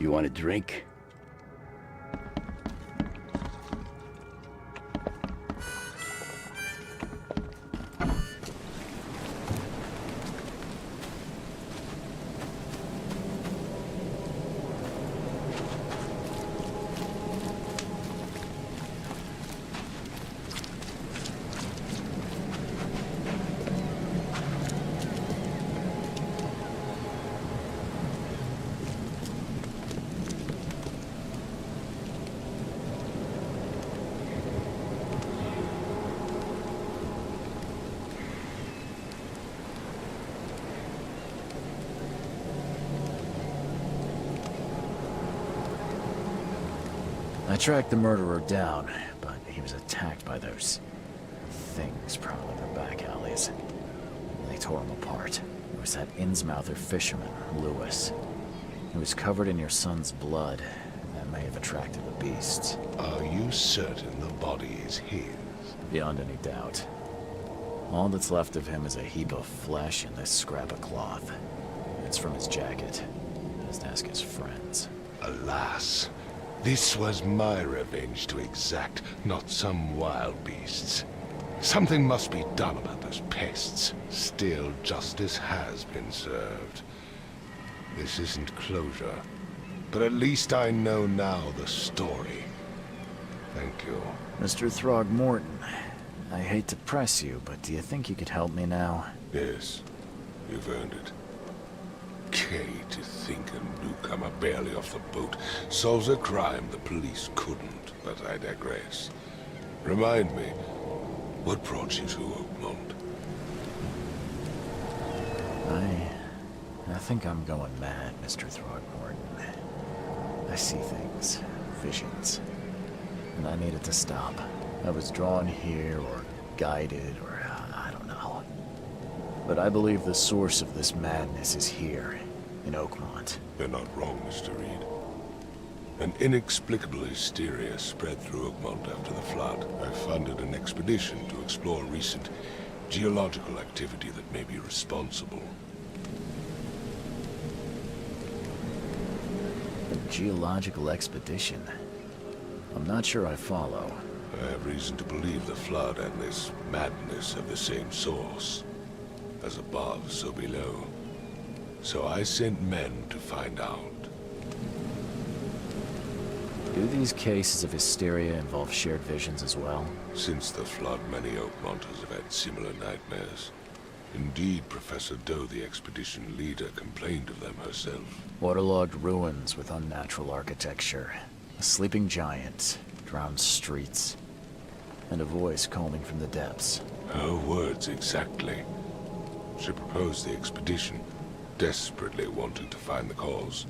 You want a drink? I tracked the murderer down, but he was attacked by those things prowling the back alleys. They tore him apart. It was that Innsmouther fisherman, Lewis. He was covered in your son's blood. That may have attracted the beasts. Are you certain the body is his? Beyond any doubt. All that's left of him is a heap of flesh and this scrap of cloth. It's from his jacket. Just ask his friends. Alas, this was my revenge to exact, not some wild beast's. Something must be done about those pests. Still, justice has been served. This isn't closure, but at least I know now the story. Thank you. Mr. Throgmorton, I hate to press you, but do you think you could help me now? Yes, you've earned it. Okay, to think a newcomer barely off the boat solves a crime the police couldn't, but I digress. Remind me, what brought you to Oakmont? I think I'm going mad, Mr. Throgmorton. I see things, visions, and I needed to stop. I was drawn here, or guided, or I don't know. But I believe the source of this madness is here, in Oakmont. You're not wrong, Mr. Reed. An inexplicable hysteria spread through Oakmont after the flood. I funded an expedition to explore recent geological activity that may be responsible. A geological expedition? I'm not sure I follow. I have reason to believe the flood and this madness have the same source. As above, so below. So I sent men to find out. Do these cases of hysteria involve shared visions as well? Since the flood, many Oakmonters have had similar nightmares. Indeed, Professor Doe, the expedition leader, complained of them herself. Waterlogged ruins with unnatural architecture. A sleeping giant, drowned streets, and a voice calling from the depths. Her words exactly. She proposed the expedition, desperately wanting to find the cause.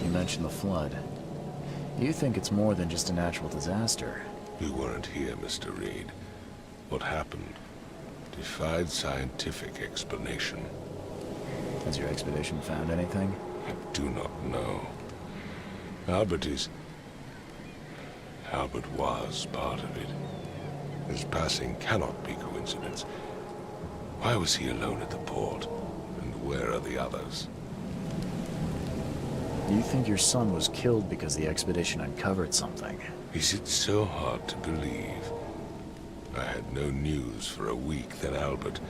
You mentioned the flood. You think it's more than just a natural disaster? You weren't here, Mr. Reed. What happened defied scientific explanation. Has your expedition found anything? I do not know. Albert was part of it. His passing cannot be coincidence. Why was he alone at the port? And where are the others? Do you think your son was killed because the expedition uncovered something? Is it so hard to believe? I had no news for a week, then Albert,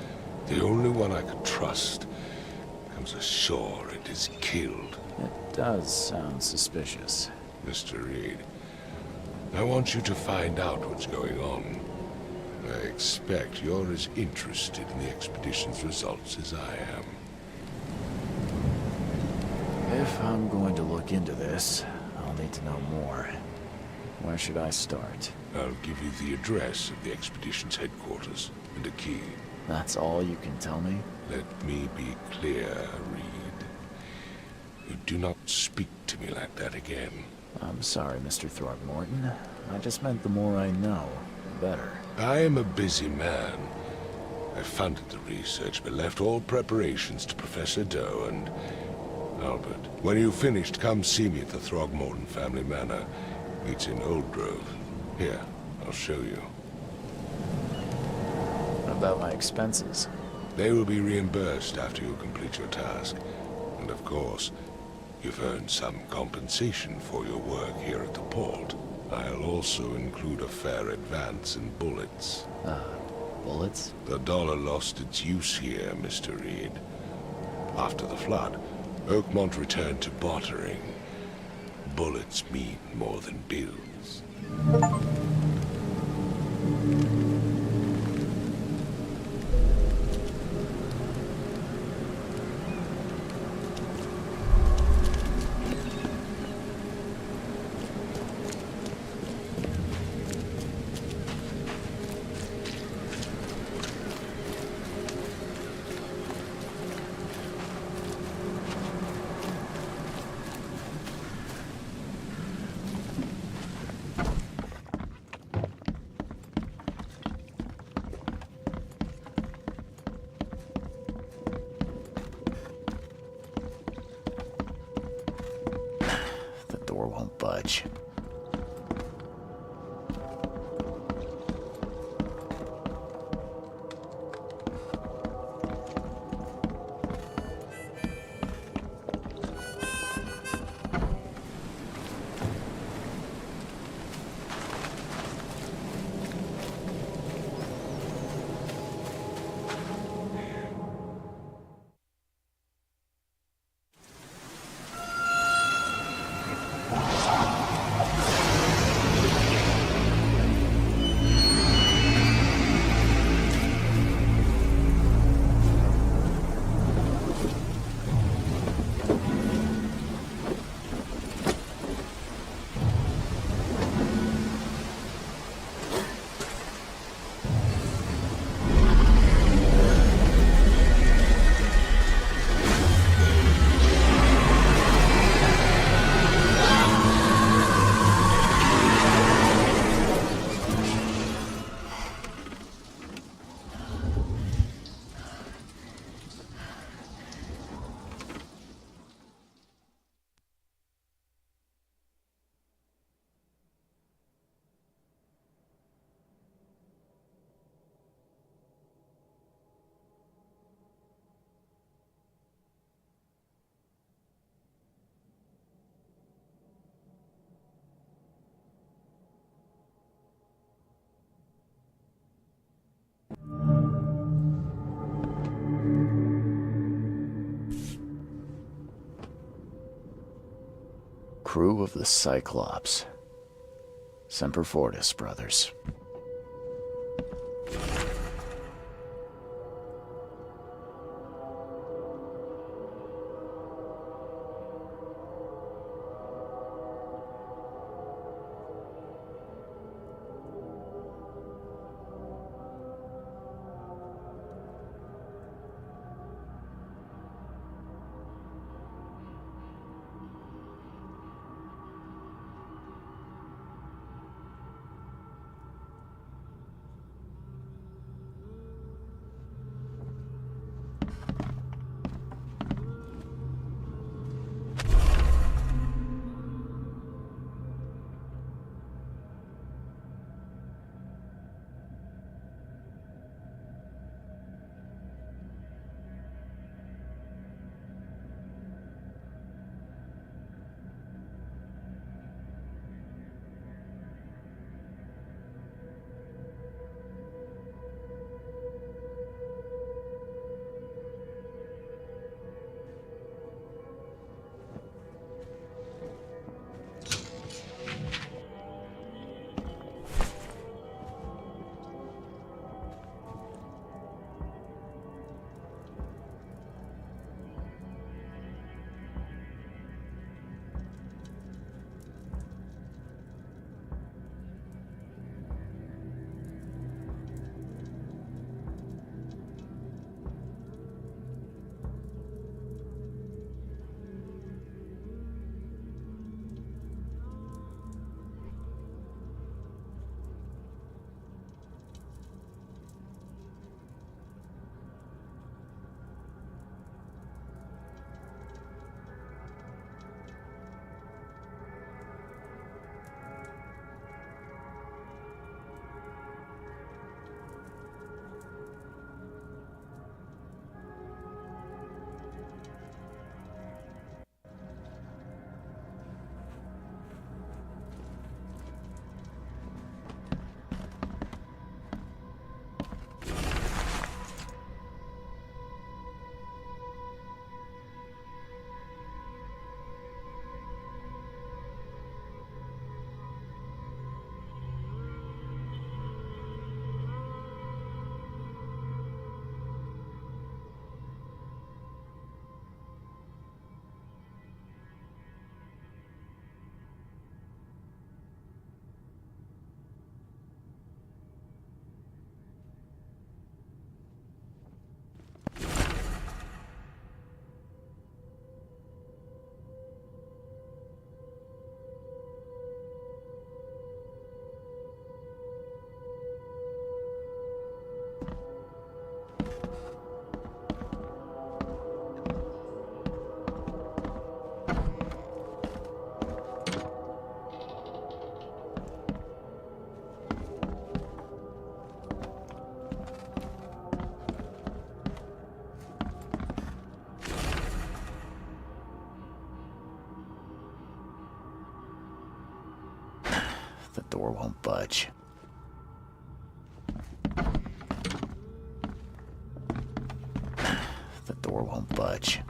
the only one I could trust, comes ashore and is killed. It does sound suspicious. Mr. Reed, I want you to find out what's going on. I expect you're as interested in the expedition's results as I am. If I'm going to look into this, I'll need to know more. Where should I start? I'll give you the address of the expedition's headquarters and a key. That's all you can tell me? Let me be clear, Reed. You do not speak to me like that again. I'm sorry, Mr. Throgmorton. I just meant the more I know, the better. I am a busy man. I funded the research, but left all preparations to Professor Doe and Albert. When you've finished, come see me at the Throgmorton family manor. It's in Old Grove. Here, I'll show you. What about my expenses? They will be reimbursed after you complete your task. And of course, you've earned some compensation for your work here at the port. I'll also include a fair advance in bullets. Bullets? The dollar lost its use here, Mr. Reed. After the flood, Oakmont returned to bartering. Bullets mean more than bills. The door won't budge. Crew of the Cyclops. Semper Fortis, brothers. door won't budge. The door won't budge.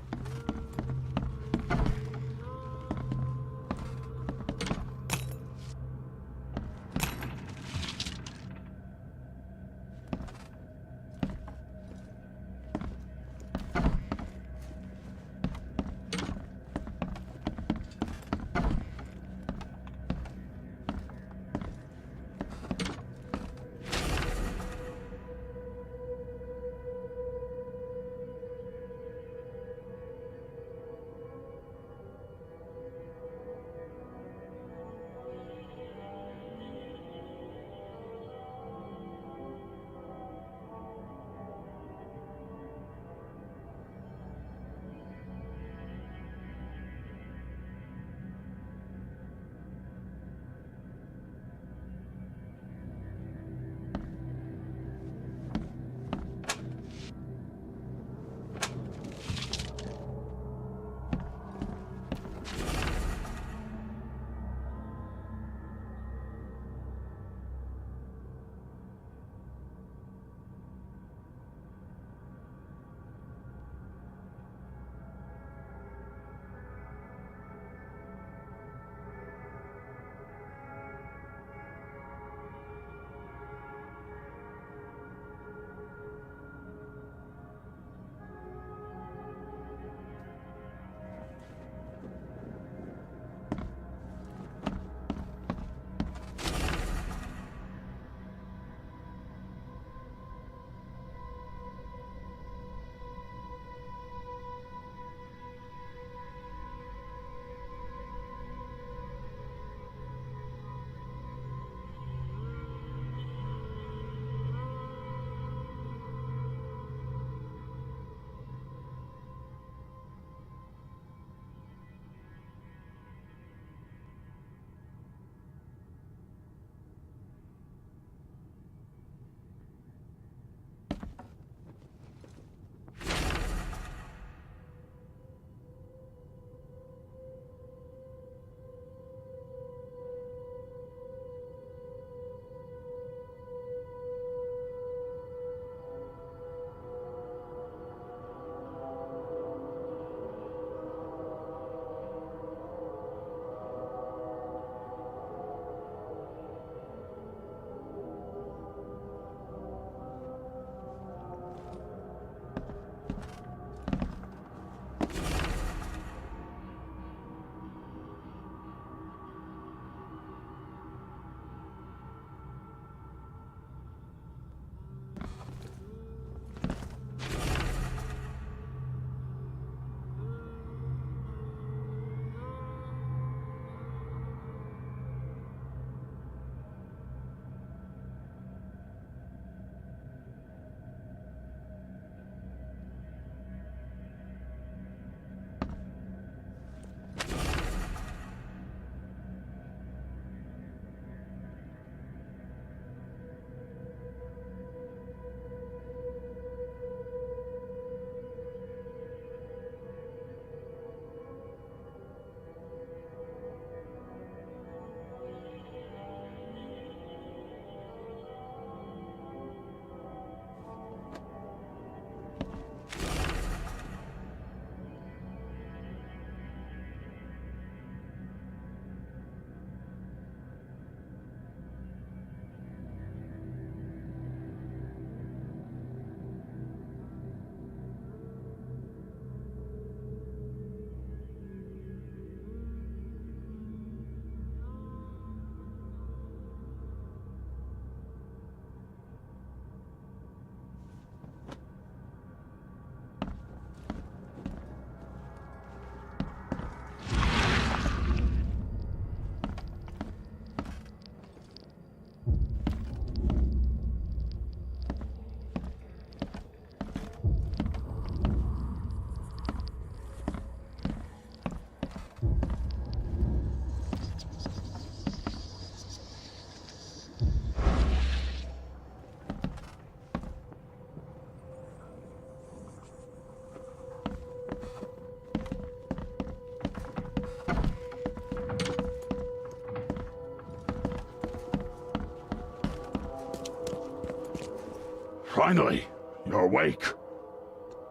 Finally, you're awake.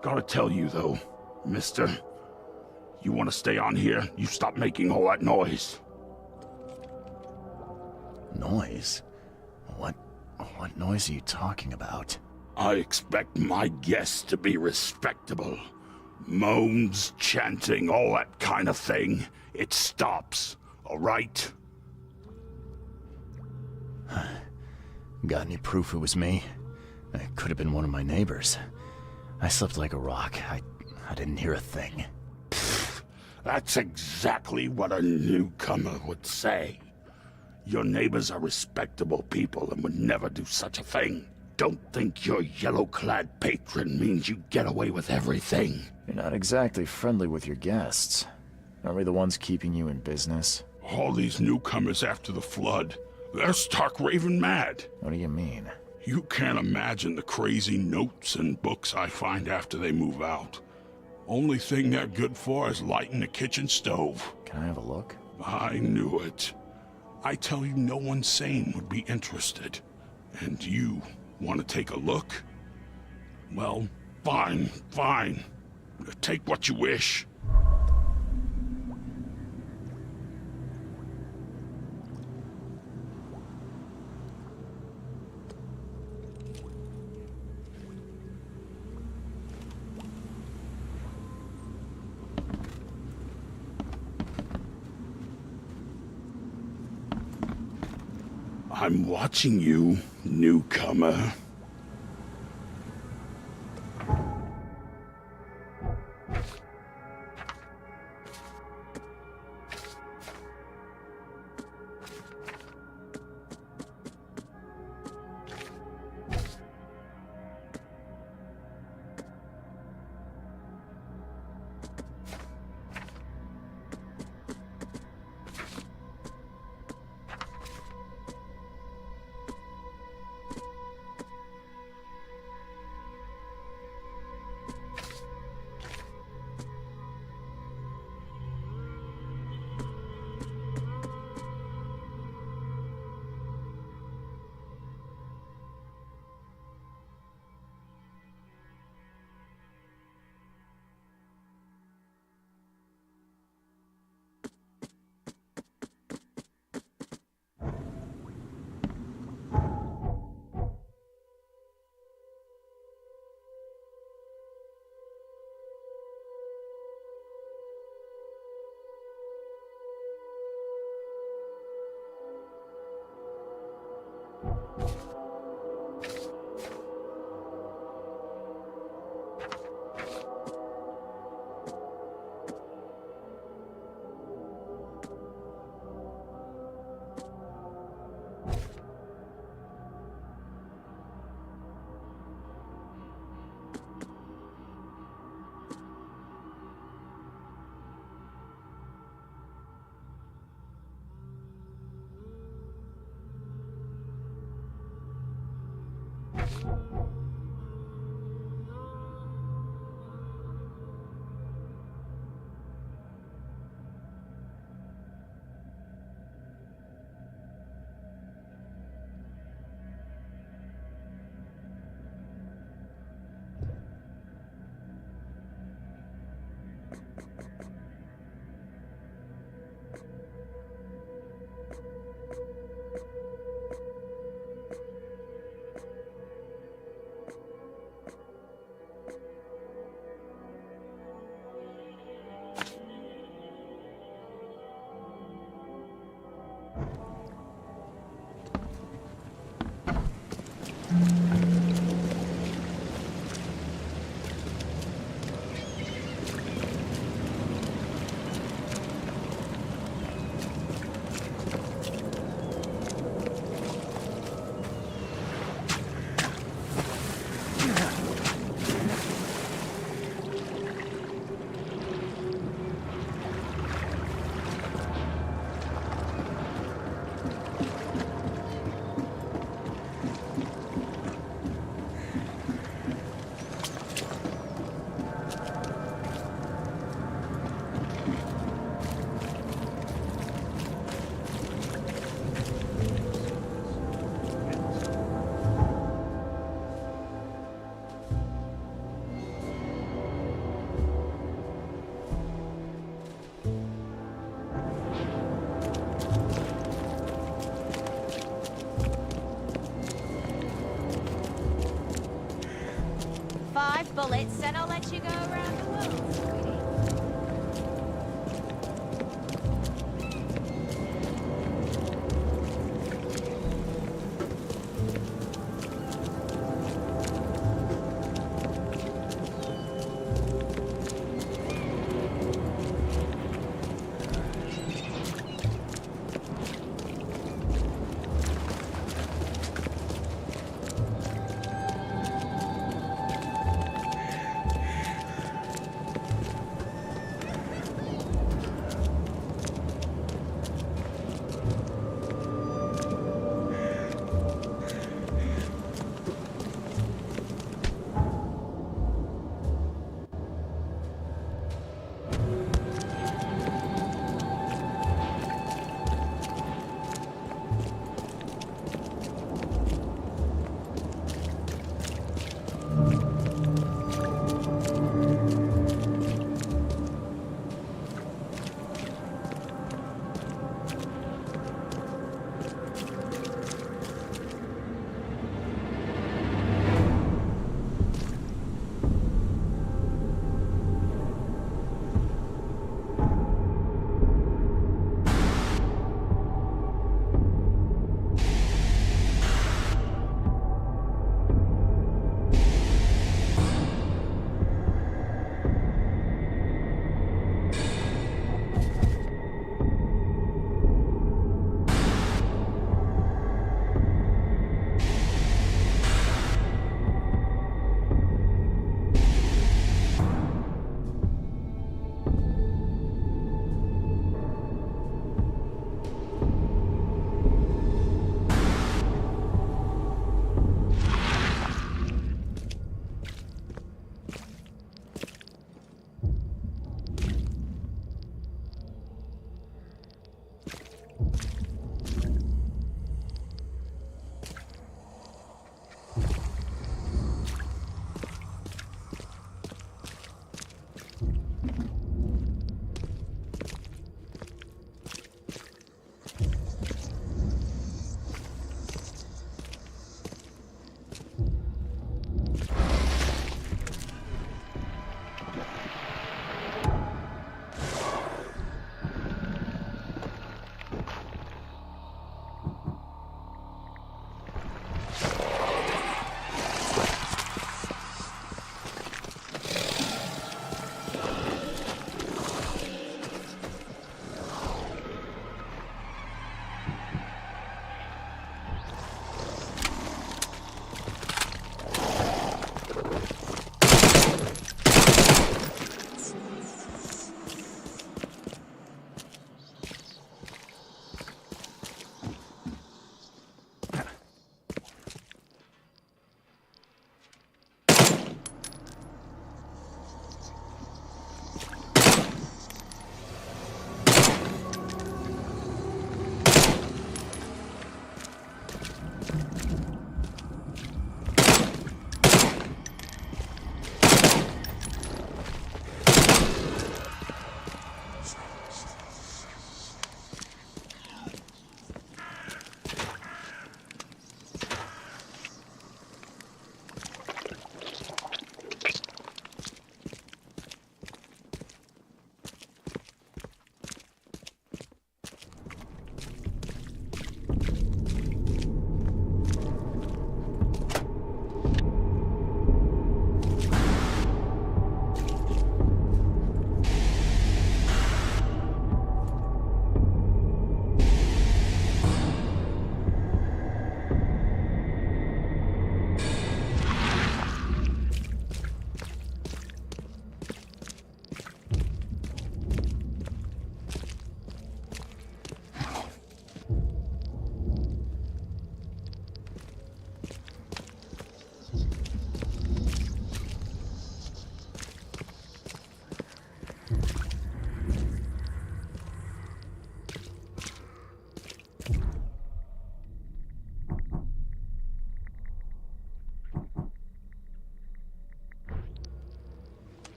Gotta tell you, though, mister, you want to stay on here, you stop making all that noise. Noise? What noise are you talking about? I expect my guests to be respectable. Moans, chanting, all that kind of thing. It stops, all right? Got any proof it was me? It could have been one of my neighbors. I slept like a rock. I didn't hear a thing. That's exactly what a newcomer would say. Your neighbors are respectable people and would never do such a thing. Don't think your yellow-clad patron means you get away with everything. You're not exactly friendly with your guests. Are we the ones keeping you in business? All these newcomers after the flood, they're stark raving mad. What do you mean? You can't imagine the crazy notes and books I find after they move out. Only thing they're good for is lighting the kitchen stove. Can I have a look? I knew it. I tell you, no one sane would be interested. And you want to take a look? Well, fine. Take what you wish. I'm watching you, newcomer. let you go around the world, sweetie.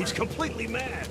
He's completely mad.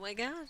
my god.